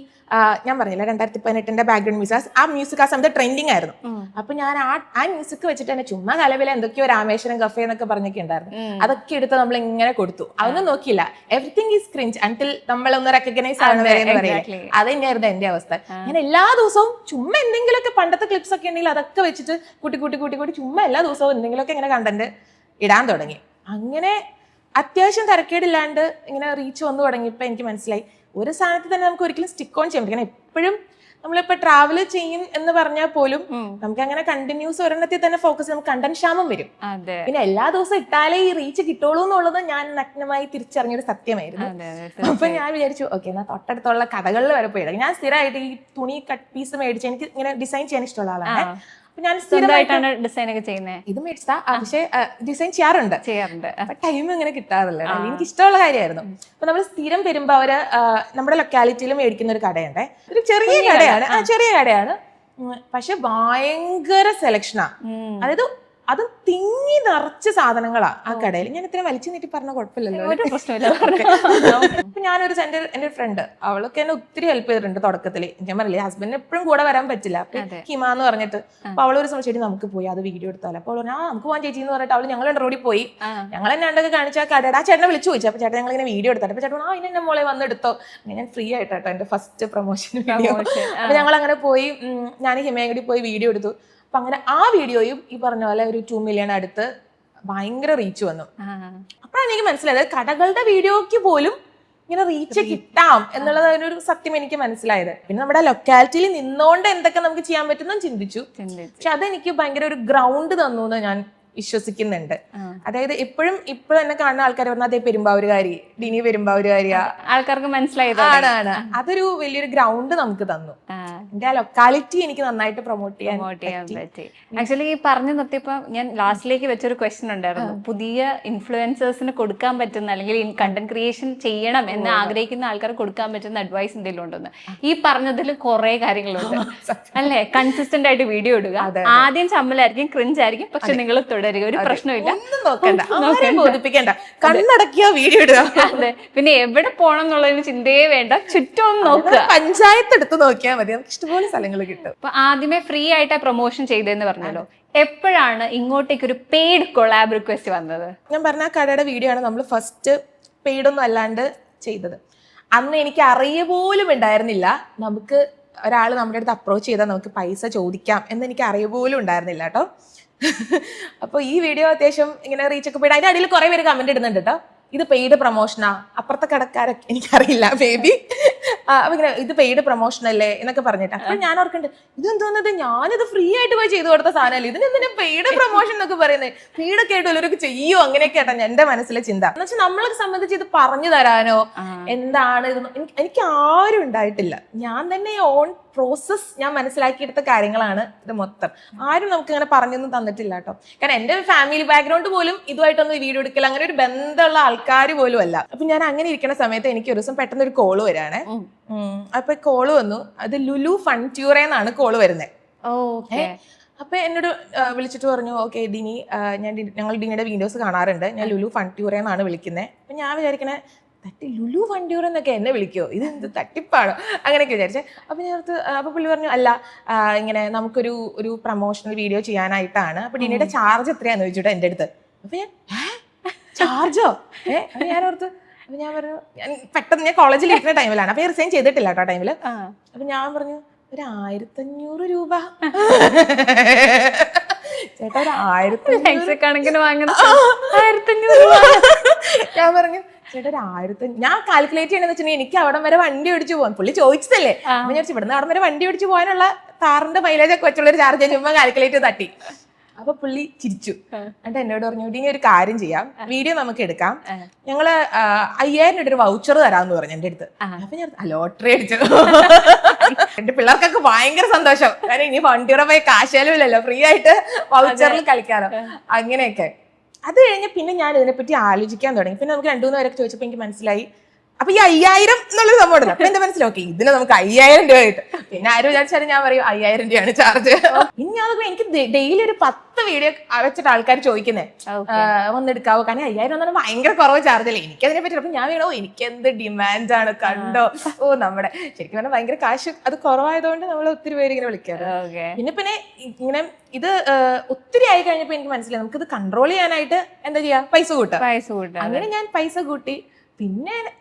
ഞാൻ പറഞ്ഞില്ല 2018 ബാക്ക്ഗ്രൗണ്ട് മ്യൂസിക്, ആ മ്യൂസിക് ആ സമയത്ത് ട്രെൻഡിങ് ആയിരുന്നു. അപ്പൊ ഞാൻ ആ മ്യൂസിക് വെച്ചിട്ട് തന്നെ ചുമ്മാ കലവില എന്തൊക്കെയോ രാമേശ്വരം കഫേ എന്നൊക്കെ പറഞ്ഞൊക്കെ ഉണ്ടായിരുന്നു. അതൊക്കെ എടുത്ത് നമ്മൾ ഇങ്ങനെ കൊടുത്തു. അതൊന്നും നോക്കിയില്ല. എവറിത്തിങ് ഈസ് ക്രിഞ്ച് അൺടിൽ നമ്മളൊന്ന് റെക്കഗ്നൈസ് ആവുന്ന വരെ എന്ന് പറയില്ലേ, അത് തന്നെയായിരുന്നു എന്റെ അവസ്ഥ. ഞാൻ എല്ലാ ദിവസവും ചുമ്മാ എന്തെങ്കിലുമൊക്കെ പണ്ടത്തെ ക്ലിപ്സ് ഒക്കെ ഉണ്ടെങ്കിൽ അതൊക്കെ വെച്ചിട്ട് കൂട്ടി ചുമ്മാ എല്ലാ ദിവസവും എന്തെങ്കിലുമൊക്കെ ഇങ്ങനെ കണ്ടന്റ് ഇടാൻ തുടങ്ങി. അങ്ങനെ അത്യാവശ്യം തരക്കേടില്ലാണ്ട് ഇങ്ങനെ റീച്ച് വന്നു തുടങ്ങിയപ്പോൾ എനിക്ക് മനസ്സിലായി ഒരു സാധനത്തിൽ തന്നെ നമുക്ക് ഒരിക്കലും സ്റ്റിക്ക് ഓൺ ചെയ്യാൻ പറ്റും. കാരണം എപ്പോഴും നമ്മളിപ്പോ ട്രാവൽ ചെയ്യും എന്ന് പറഞ്ഞാൽ പോലും നമുക്ക് അങ്ങനെ കണ്ടിന്യൂസ് ഒരെണ്ണത്തിൽ തന്നെ ഫോക്കസ് നമുക്ക് കണ്ടന്റ് ക്ഷാമം വരും. പിന്നെ എല്ലാ ദിവസവും ഇട്ടാലേ ഈ റീച്ച് കിട്ടുള്ളൂ എന്നുള്ളത് ഞാൻ നഗ്നമായി തിരിച്ചറിഞ്ഞൊരു സത്യമായിരുന്നു. അപ്പൊ ഞാൻ വിചാരിച്ചു ഓക്കെ എന്നാ തൊട്ടടുത്തുള്ള കടകളിൽ വരെ പോയി. ഞാൻ സ്ഥിരമായിട്ട് ഈ തുണി കട്ട് പീസ് മേടിച്ച് എനിക്ക് ഇങ്ങനെ ഡിസൈൻ ചെയ്യാൻ ഇഷ്ടമുള്ള ആളാണ്. ഞാൻ സ്ഥിരമായിട്ടാണ് ഡിസൈൻ ഒക്കെ ചെയ്യുന്നത്. ഇത് മേടിച്ചാ പക്ഷെ ഡിസൈൻ ചെയ്യാറുണ്ട്. ടൈം ഇങ്ങനെ കിട്ടാറില്ല. എനിക്ക് ഇഷ്ടമുള്ള കാര്യമായിരുന്നു. അപ്പൊ നമ്മൾ സ്ഥിരം വരുമ്പോ അവര് നമ്മുടെ ലൊക്കാലിറ്റിയിൽ മേടിക്കുന്ന ഒരു കടയുണ്ട്. ഒരു ചെറിയ കടയാണ് പക്ഷെ ഭയങ്കര സെലക്ഷനാ. അതായത് അത് തിങ്ങി നിറച്ച സാധനങ്ങളാ ആ കടയിൽ. ഞാൻ ഇത്ര വലിച്ചു നീട്ടി പറഞ്ഞ കുഴപ്പമില്ലല്ലോ. അപ്പൊ ഞാനൊരു എന്റെ ഫ്രണ്ട് അവളൊക്കെ എന്നെ ഒത്തിരി ഹെൽപ്പ് ചെയ്തിട്ടുണ്ട് തുടക്കത്തില്. ഞാൻ പറഞ്ഞില്ലേ ഹസ്ബൻഡിന് എപ്പോഴും കൂടെ വരാൻ പറ്റില്ല. അപ്പൊ ഹിമ എന്ന് പറഞ്ഞിട്ട് അപ്പൊ അവളൊരു സമയം നമുക്ക് പോയി അത് വീഡിയോ എടുത്താലോ. അപ്പൊ അവൾ പറഞ്ഞു നമുക്ക് പോകാൻ ചേച്ചി എന്ന് പറഞ്ഞിട്ട് അവള് ഞങ്ങൾ റോഡിൽ പോയി. ഞങ്ങൾ എന്നെ ഉണ്ടൊക്കെ കാണിച്ചാൽ കടയുടെ ആ ചേട്ടനെ വിളിച്ചു ചോദിച്ചു. അപ്പൊ ചേട്ടൻ ഞങ്ങൾ ഇങ്ങനെ വീഡിയോ എടുത്തു. അപ്പൊ ചേട്ടൻ ഇതിനെ മോളെ വന്ന് എടുത്തോ. ഞാൻ ഫ്രീ ആയിട്ടോ എന്റെ ഫസ്റ്റ് പ്രൊമോഷൻ വീഡിയോ. അപ്പൊ ഞങ്ങൾ അങ്ങനെ പോയി ഞാൻ ഹിമയും കൂടി പോയി വീഡിയോ എടുത്തു. അപ്പൊ അങ്ങനെ ആ വീഡിയോയും ഈ പറഞ്ഞ പോലെ ഒരു 2 മില്യൺ അടുത്ത് ഭയങ്കര റീച്ച് വന്നു. അപ്പോഴാണ് എനിക്ക് മനസ്സിലായത് കടകളുടെ വീഡിയോക്ക് പോലും ഇങ്ങനെ റീച്ച് കിട്ടാം എന്നുള്ളത് അതിനൊരു സത്യം എനിക്ക് മനസ്സിലായത്. പിന്നെ നമ്മുടെ ലൊക്കാലിറ്റിയിൽ നിന്നോണ്ട് എന്തൊക്കെ നമുക്ക് ചെയ്യാൻ പറ്റുന്ന ചിന്തിച്ചു. പക്ഷെ അതെനിക്ക് ഭയങ്കര ഒരു ഗ്രൗണ്ട് തന്നു എന്ന് ഞാൻ വിശ്വസിക്കുന്നുണ്ട്. അതായത് ഇപ്പോഴും എന്നെ കാണുന്ന ആൾക്കാർ പറഞ്ഞാൽ അതേ പെരുമ്പാവൂരുകാരി ഡിനി പെരുമ്പാവൂരുകാരിയാ ആൾക്കാർക്ക് മനസ്സിലായത് ആണ്. അതൊരു വലിയൊരു ഗ്രൗണ്ട് നമുക്ക് തന്നു. എന്റെ ആ ലൊക്കാലിറ്റി എനിക്ക് നന്നായിട്ട് പ്രൊമോട്ട് ചെയ്യാൻ പറ്റി. ആക്ച്വലി ഈ പറഞ്ഞു നിർത്തിയപ്പോ ഞാൻ ലാസ്റ്റിലേക്ക് വെച്ചൊരു ക്വസ്റ്റ്യൻ ഉണ്ടായിരുന്നു. പുതിയ ഇൻഫ്ലുവൻസേഴ്സിന് കൊടുക്കാൻ പറ്റുന്ന അല്ലെങ്കിൽ കണ്ടന്റ് ക്രിയേഷൻ ചെയ്യണം എന്ന് ആഗ്രഹിക്കുന്ന ആൾക്കാർക്ക് കൊടുക്കാൻ പറ്റുന്ന അഡ്വൈസ് എന്തെങ്കിലും ഉണ്ടെന്ന്. ഈ പറഞ്ഞതിൽ കുറെ കാര്യങ്ങളുണ്ട് അല്ലെ. കൺസിസ്റ്റന്റ് ആയിട്ട് വീഡിയോ ഇടുക. ആദ്യം ചമ്മലായിരിക്കും, ക്രിഞ്ച് ആയിരിക്കും, പക്ഷെ നിങ്ങൾ തുടരുക, ഒരു പ്രശ്നമില്ല. ഒന്നും നോക്കണ്ട, കണ്ണടക്കിയ വീഡിയോ ഇടുക. അതെ, പിന്നെ എവിടെ പോണം എന്നുള്ളതിന് ചിന്തയെ വേണ്ട, ചുറ്റും നോക്കുക. പഞ്ചായത്ത് എടുത്ത് നോക്കിയാൽ മതി, നമുക്ക് ഇഷ്ടംപോലെ സ്ഥലങ്ങൾ കിട്ടും. അപ്പൊ ആദ്യമേ ഫ്രീ ആയിട്ടാ പ്രൊമോഷൻ ചെയ്തെന്ന് പറഞ്ഞല്ലോ. എപ്പോഴാണ് ഇങ്ങോട്ടേക്ക് ഒരു പെയ്ഡ് കൊളാബ് റിക്വസ്റ്റ് വന്നത്? ഞാൻ പറഞ്ഞ കടയുടെ വീഡിയോ ആണ് നമ്മൾ ഫസ്റ്റ് പെയ്ഡ് ഒന്നും അല്ലാണ്ട് ചെയ്തത്. അന്ന് എനിക്ക് അറിയ പോലും ഉണ്ടായിരുന്നില്ല നമുക്ക് ഒരാൾ നമ്മുടെ അടുത്ത് അപ്രോച്ച് ചെയ്താൽ നമുക്ക് പൈസ ചോദിക്കാം എന്ന് എനിക്ക് അറിയ പോലും ഉണ്ടായിരുന്നില്ല കേട്ടോ. അപ്പൊ ഈ വീഡിയോ അത്യാവശ്യം ഇങ്ങനെ റീച്ച് ഒക്കെ പോയിട്ട് അതിന്റെ അടിയിൽ കുറെ പേര് കമന്റ് ഇടുന്നുണ്ട് കേട്ടോ. ഇത് പെയ്ഡ് പ്രൊമോഷനാ, അപ്പുറത്തെ കടക്കാരൊക്കെ എനിക്കറിയില്ല ബേബി അപ്പൊ ഇങ്ങനെ ഇത് പെയ്ഡ് പ്രൊമോഷൻ അല്ലേ എന്നൊക്കെ പറഞ്ഞിട്ട്. അപ്പൊ ഞാൻ ഓർക്കുന്നുണ്ട് ഇതെന്തോന്നത്, ഞാനിത് ഫ്രീ ആയിട്ട് പോയി ചെയ്തു കൊടുത്ത സാധനമല്ലേ, ഇതിനെന്തിനാ പെയ്ഡ് പ്രൊമോഷൻ എന്നൊക്കെ പറയുന്നത്, പെയ്ഡൊക്കെ ആയിട്ട് വല്ലവരൊക്കെ ചെയ്യോ അങ്ങനെയൊക്കെ ആയിട്ടാ എന്റെ മനസ്സിലെ ചിന്ത. എന്ന് വെച്ചാൽ നമ്മളെ സംബന്ധിച്ച് ഇത് പറഞ്ഞു തരാനോ എന്താണ് ഇത് എനിക്ക് ആരും ഉണ്ടായിട്ടില്ല. ഞാൻ തന്നെ ഓൺ പ്രോസസ് ഞാൻ മനസ്സിലാക്കിയെടുത്ത കാര്യങ്ങളാണ് ഇത് മൊത്തം. ആരും നമുക്ക് ഇങ്ങനെ പറഞ്ഞൊന്നും തന്നിട്ടില്ല കേട്ടോ. കാരണം എന്റെ ഫാമിലി ബാക്ക്ഗ്രൗണ്ട് പോലും ഇതുമായിട്ടൊന്നും വീഡിയോ എടുക്കില്ല, അങ്ങനെ ഒരു ബന്ധമുള്ള ആൾക്കാർ പോലും അല്ല. അപ്പൊ ഞാൻ അങ്ങനെ ഇരിക്കുന്ന സമയത്ത് എനിക്ക് ഒരു ദിവസം പെട്ടെന്ന് ഒരു കോള് വരാണേ. അപ്പൊ കോള് വന്നു, അത് ലുലു ഫൺ ട്യൂറേ എന്നാണ് കോള് വരുന്നത്. അപ്പൊ എന്നോട് വിളിച്ചിട്ട് പറഞ്ഞു ഓക്കെ ഡിനി, ഞങ്ങൾ ഡിനിയുടെ വീഡിയോസ് കാണാറുണ്ട്, ഞാൻ ലുലു ഫൺ ട്യൂറേ എന്നാണ് വിളിക്കുന്നത്. അപ്പൊ ഞാൻ വിചാരിക്കണേ ലുലു വണ്ടിയൂർ എന്നൊക്കെ എന്നെ വിളിക്കുമോ, ഇത് എന്ത് തട്ടിപ്പാണോ അങ്ങനെയൊക്കെ വിചാരിച്ചേ. അപ്പൊ ഞാൻ അപ്പൊ പുള്ളി പറഞ്ഞു അല്ല ഇങ്ങനെ നമുക്കൊരു പ്രൊമോഷണൽ വീഡിയോ ചെയ്യാനായിട്ടാണ്. അപ്പൊ ഡിനിയുടെ ചാർജ് എത്രയാന്ന് ചോദിച്ചിട്ട് എന്റെ അടുത്ത്. അപ്പൊ ഞാൻ ചാർജോ അപ്പൊ ഞാൻ ഓർത്ത്. അപ്പൊ ഞാൻ പറഞ്ഞു പെട്ടെന്ന് ഞാൻ കോളേജിൽ ഇരിക്കുന്ന ടൈമിലാണ്, അപ്പൊ റിസൈൻ ചെയ്തിട്ടില്ല കേട്ടോ ടൈമില്. അപ്പൊ ഞാൻ പറഞ്ഞു ഒരു 1500 രൂപ. ചേട്ടാ ഒരു 1500 കണക്കിന് വാങ്ങുന്ന 1500 രൂപ. ഞാൻ പറഞ്ഞു ചേട്ടാ ഒരു 1500. ഞാൻ കാൽക്കുലേറ്റ് ചെയ്യണമെന്ന് വെച്ചിട്ടുണ്ടെങ്കിൽ എനിക്ക് അവിടെ വരെ വണ്ടി ഓടിച്ചു പോകാൻ. പുള്ളി ചോദിച്ചതല്ലേ, അപ്പൊ ഞാൻ ഇവിടുന്ന് അവിടെ വരെ വണ്ടി ഓടിച്ചു പോകാനുള്ള താറിന്റെ മൈലേജ് ഒക്കെ വെച്ചുള്ള ഒരു ചാർജ് ചുമ്മാ കാൽക്കുലേറ്റ് തട്ടി. അപ്പൊ പുള്ളി ചിരിച്ചു. എന്നിട്ട് എന്നോട് പറഞ്ഞു, ഇനി ഒരു കാര്യം ചെയ്യാം, വീഡിയോ നമുക്ക് എടുക്കാം, ഞങ്ങള് 5000 രൂപ ഒരു വൗച്ചർ തരാമെന്ന് പറഞ്ഞു എന്റെ അടുത്ത്. അപ്പൊ ഞാൻ ലോട്ടറി അടിച്ചു. എന്റെ പിള്ളേർക്കൊക്കെ ഭയങ്കര സന്തോഷം, കാരണം ഇനി വണ്ടിയുടെ പോയി കാശാലുമില്ലല്ലോ, ഫ്രീ ആയിട്ട് വൗച്ചറിൽ കളിക്കാലോ, അങ്ങനെയൊക്കെ. അത് കഴിഞ്ഞ് പിന്നെ ഞാൻ ഇതിനെപ്പറ്റി ആലോചിക്കാൻ തുടങ്ങി. പിന്നെ നമുക്ക് 2-3 പേരൊക്കെ ചോദിച്ചപ്പോ എനിക്ക് മനസ്സിലായി, അപ്പൊ ഈ 5000 എന്നുള്ളൊരു സംഭവം ഉണ്ടല്ലോ. അപ്പൊ എന്റെ മനസ്സിലായി, ഓക്കെ ഇതിന് നമുക്ക് 5000 രൂപ കിട്ടും. പിന്നെ ആരും വിചാരിച്ചാലും ഞാൻ പറയും 5000 രൂപയാണ് ചാർജ്. ഇനി ഞാൻ എനിക്ക് ഡെയിലി ഒരു 10 വീഡിയോ വെച്ചിട്ട് ആൾക്കാർ ചോദിക്കുന്നേ ഒന്നെടുക്കാവോ, കാരണം 5000 എന്ന് പറഞ്ഞാൽ ഭയങ്കര കുറവ് ചാർജ് അല്ലേ. എനിക്കതിനെ പറ്റി അപ്പൊ ഞാൻ വീണോ എനിക്ക് എന്ത് ഡിമാൻഡാണ് കണ്ടോ. നമ്മുടെ ശരിക്കും പറഞ്ഞാൽ ഭയങ്കര കാശ് അത് കുറവായതുകൊണ്ട് നമ്മൾ ഒത്തിരി പേര് ഇങ്ങനെ വിളിക്കാറ്. പിന്നെ ഇങ്ങനെ ഇത് ഒത്തിരി ആയി കഴിഞ്ഞപ്പോ എനിക്ക് മനസ്സിലായി നമുക്കിത് കൺട്രോൾ ചെയ്യാനായിട്ട് എന്താ ചെയ്യാ, പൈസ കൂട്ടാം. അങ്ങനെ ഞാൻ പൈസ കൂട്ടി.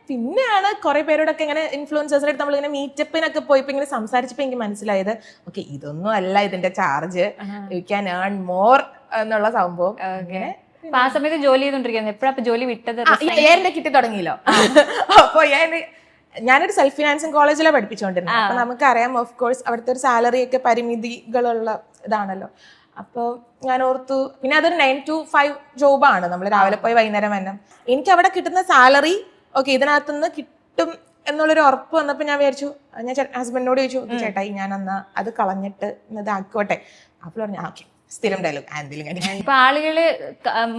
പിന്നെയാണ് കുറെ പേരോടൊക്കെ ഇങ്ങനെ ഇൻഫ്ലുവൻസേഴ്സിന്റെ അടുത്ത് നമ്മളിങ്ങനെ മീറ്റപ്പിനൊക്കെ പോയപ്പോ ഇങ്ങനെ സംസാരിച്ചപ്പോ എനിക്ക് മനസ്സിലായത്, ഓക്കെ ഇതൊന്നും അല്ല ഇതിന്റെ charge, you can earn more എന്നുള്ള സംഭവം. ആ സമയത്ത് ജോലി ചെയ്തോണ്ടിരിക്കുന്നത് എപ്പോഴാ ജോലി വിട്ടത്? 5000 കിട്ടി തുടങ്ങിയല്ലോ. അപ്പൊ ഞാനൊരു സെൽഫ് ഫിനാൻസിങ് കോളേജിലാണ് പഠിപ്പിച്ചുകൊണ്ടിരുന്നത്. അപ്പൊ നമുക്കറിയാം ഓഫ് കോഴ്സ് അവിടുത്തെ ഒരു സാലറി ഒക്കെ പരിമിതികളുള്ള ഇതാണല്ലോ. അപ്പോൾ ഞാൻ ഓർത്തു, പിന്നെ അതൊരു 9 to 5 ജോബാണ്, നമ്മൾ രാവിലെ പോയി വൈകുന്നേരം വന്നെ. എനിക്ക് അവിടെ കിട്ടുന്ന സാലറി ഓക്കെ ഇതിനകത്തുനിന്ന് കിട്ടും എന്നുള്ളൊരു ഉറപ്പ് വന്നപ്പോൾ ഞാൻ വിചാരിച്ചു, ഞാൻ ഹസ്ബൻഡിനോട് ചോദിച്ചു, ചേട്ടായി ഞാൻ എന്നാ അത് കളഞ്ഞിട്ട് ഇതാക്കോട്ടെ. അപ്പോൾ പറഞ്ഞു ഓക്കെ, സ്ഥിരം ഡയലോഗ് ആന്തെങ്കിലും. ഇപ്പൊ ആളുകള്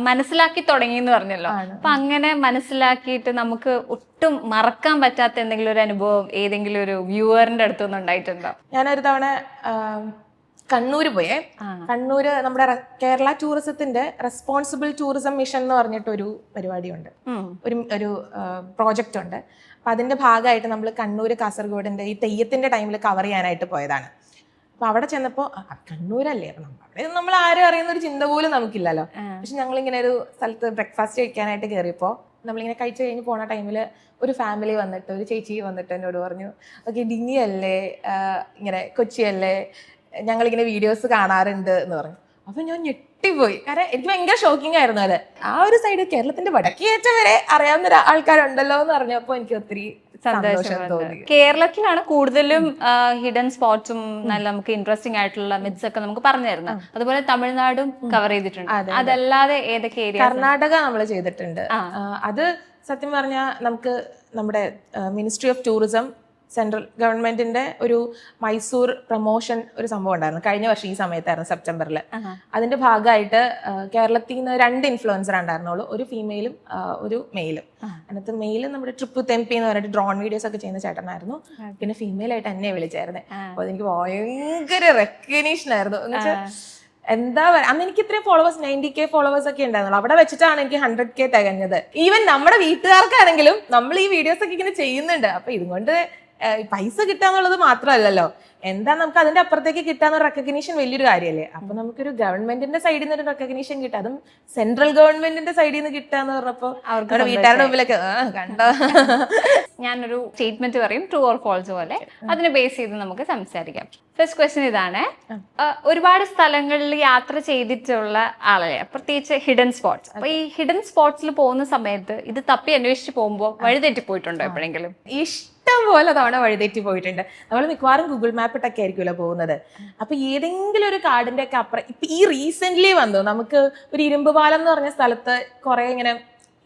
മനസ്സിലാക്കി തുടങ്ങി എന്ന് പറഞ്ഞല്ലോ, അപ്പൊ അങ്ങനെ മനസ്സിലാക്കിയിട്ട് നമുക്ക് ഒട്ടും മറക്കാൻ പറ്റാത്ത എന്തെങ്കിലും ഒരു അനുഭവം ഏതെങ്കിലും ഒരു വ്യൂവറിന്റെ അടുത്തൊന്നും ഉണ്ടായിട്ടുണ്ടോ? ഞാനൊരു തവണ കണ്ണൂര് പോയേ. കണ്ണൂര് നമ്മുടെ കേരള ടൂറിസത്തിന്റെ റെസ്പോൺസിബിൾ ടൂറിസം മിഷൻ എന്ന് പറഞ്ഞിട്ടൊരു പരിപാടിയുണ്ട്, ഒരു പ്രോജക്റ്റ് ഉണ്ട്. അപ്പൊ അതിന്റെ ഭാഗമായിട്ട് നമ്മൾ കണ്ണൂര് കാസർഗോഡിന്റെ ഈ തെയ്യത്തിന്റെ ടൈമിൽ കവർ ചെയ്യാനായിട്ട് പോയതാണ്. അപ്പൊ അവിടെ ചെന്നപ്പോ കണ്ണൂരല്ലേ, അപ്പൊ അവിടെ നമ്മൾ ആരും അറിയുന്ന ഒരു ചിന്ത പോലും നമുക്കില്ലല്ലോ. പക്ഷെ ഞങ്ങളിങ്ങനെ ഒരു സ്ഥലത്ത് ബ്രേക്ക്ഫാസ്റ്റ് കഴിക്കാനായിട്ട് കയറിയപ്പോ നമ്മളിങ്ങനെ കഴിച്ചു കഴിഞ്ഞ് പോണ ടൈമിൽ ഒരു ഫാമിലി വന്നിട്ട്, ഒരു ചേച്ചി വന്നിട്ട് എന്നോട് പറഞ്ഞു, ഓക്കെ ഡിന്നിയല്ലേ, ഇങ്ങനെ കൊച്ചിയല്ലേ, ഞങ്ങളിങ്ങനെ വീഡിയോസ് കാണാറുണ്ട് എന്ന് പറഞ്ഞു. അപ്പൊ ഞാൻ ഞെട്ടിപ്പോയി, കാരണം എനിക്ക് ഭയങ്കര ഷോക്കിംഗ് ആയിരുന്നു അത്. ആ ഒരു സൈഡ് കേരളത്തിന്റെ വടക്കേറ്റം വരെ അറിയാവുന്ന ആൾക്കാരുണ്ടല്ലോ എന്ന് പറഞ്ഞപ്പോ എനിക്ക് ഒത്തിരി സന്തോഷം തോന്നി. കേരളത്തിലാണ് കൂടുതലും ഹിഡൻ സ്പോട്ട്സും നല്ല നമുക്ക് ഇൻട്രസ്റ്റിംഗ് ആയിട്ടുള്ള മിത്സ് ഒക്കെ നമുക്ക് പറഞ്ഞു തരുന്നത്. അതുപോലെ തമിഴ്നാടും കവർ ചെയ്തിട്ടുണ്ട്. അതല്ലാതെ ഏതൊക്കെ ഏരിയ? കർണാടക നമ്മൾ ചെയ്തിട്ടുണ്ട്. അത് സത്യം പറഞ്ഞാൽ നമുക്ക് നമ്മുടെ മിനിസ്ട്രി ഓഫ് ടൂറിസം, സെൻട്രൽ ഗവൺമെന്റിന്റെ ഒരു മൈസൂർ പ്രൊമോഷൻ ഒരു സംഭവം ഉണ്ടായിരുന്നു കഴിഞ്ഞ വർഷം ഈ സമയത്തായിരുന്നു, സെപ്റ്റംബറിൽ. അതിന്റെ ഭാഗമായിട്ട് കേരളത്തിൽ നിന്ന് 2 ഇൻഫ്ലുവൻസർ ഉണ്ടായിരുന്നുള്ളൂ, ഒരു ഫീമെയിലും ഒരു മെയിലും. അതിനകത്ത് മെയിലും നമ്മുടെ ട്രിപ്പ് തെമ്പി എന്ന് പറഞ്ഞിട്ട് ഡ്രോൺ വീഡിയോസ് ഒക്കെ ചെയ്യുന്ന ചേട്ടനായിരുന്നു. പിന്നെ ഫീമെയിൽ ആയിട്ട് എന്നെ വിളിച്ചായിരുന്നേ. അപ്പൊ അതെനിക്ക് ഭയങ്കര റെക്കഗ്നീഷൻ ആയിരുന്നു. എന്ന് വെച്ചാൽ എന്താ പറയുക, അന്ന് എനിക്ക് ഇത്രയും ഫോളോവേഴ്സ് 90K ഫോളോവേഴ്സ് ഒക്കെ ഉണ്ടായിരുന്നുള്ളൂ. അവിടെ വെച്ചിട്ടാണ് എനിക്ക് 100K തികഞ്ഞത്. ഈവൻ നമ്മുടെ വീട്ടുകാർക്കാണെങ്കിലും നമ്മൾ ഈ വീഡിയോസ് ഒക്കെ ഇങ്ങനെ ചെയ്യുന്നുണ്ട്. അപ്പൊ ഇതുകൊണ്ട് പൈസ കിട്ടാന്നുള്ളത് മാത്രമല്ലല്ലോ, എന്താ നമുക്ക് അതിന്റെ അപ്പുറത്തേക്ക് കിട്ടാന്ന് റെക്കഗ്നീഷൻ വലിയൊരു കാര്യമല്ലേ. അപ്പൊ നമുക്കൊരു ഗവൺമെന്റിന്റെ സൈഡിൽ നിന്ന് ഒരു റെക്കഗ്നീഷൻ കിട്ടുക, അതും സെൻട്രൽ ഗവൺമെന്റിന്റെ സൈഡിൽ നിന്ന് കിട്ടാന്ന് പറഞ്ഞപ്പോ അവരുടെ വീട്ടുകാരുടെ മുമ്പിലൊക്കെ കണ്ടോ. ഞാനൊരു സ്റ്റേറ്റ്മെന്റ് പറയും, ട്രൂ ഓർ ഫോൾസ് പോലെ, അതിനെ ബേസ് ചെയ്ത് നമുക്ക് സംസാരിക്കാം. ഫസ്റ്റ് ക്വസ്റ്റ്യൻ ഇതാണ്, ഒരുപാട് സ്ഥലങ്ങളിൽ യാത്ര ചെയ്തിട്ടുള്ള ആളല്ലേ, പ്രത്യേകിച്ച് ഹിഡൻ സ്പോട്ട്സ്. അപ്പൊ ഈ ഹിഡൻ സ്പോട്ട്സിൽ പോകുന്ന സമയത്ത് ഇത് തപ്പി അന്വേഷിച്ച് പോകുമ്പോൾ വഴിതെറ്റി പോയിട്ടുണ്ടോ എപ്പോഴെങ്കിലും? ഇഷ്ടം പോലെ തവണ വഴിതെറ്റി പോയിട്ടുണ്ട്. നമ്മൾ മിക്കവാറും ഗൂഗിൾ മാപ്പ് ഇട്ടൊക്കെ ആയിരിക്കുമല്ലോ പോകുന്നത്. അപ്പൊ ഏതെങ്കിലും ഒരു കാടിന്റെ ഒക്കെ അപ്പുറം, ഇപ്പൊ ഈ റീസെന്റ് വന്നു നമുക്ക് ഒരു ഇരുമ്പ് പാലം എന്ന് പറഞ്ഞ സ്ഥലത്ത് കുറെ ഇങ്ങനെ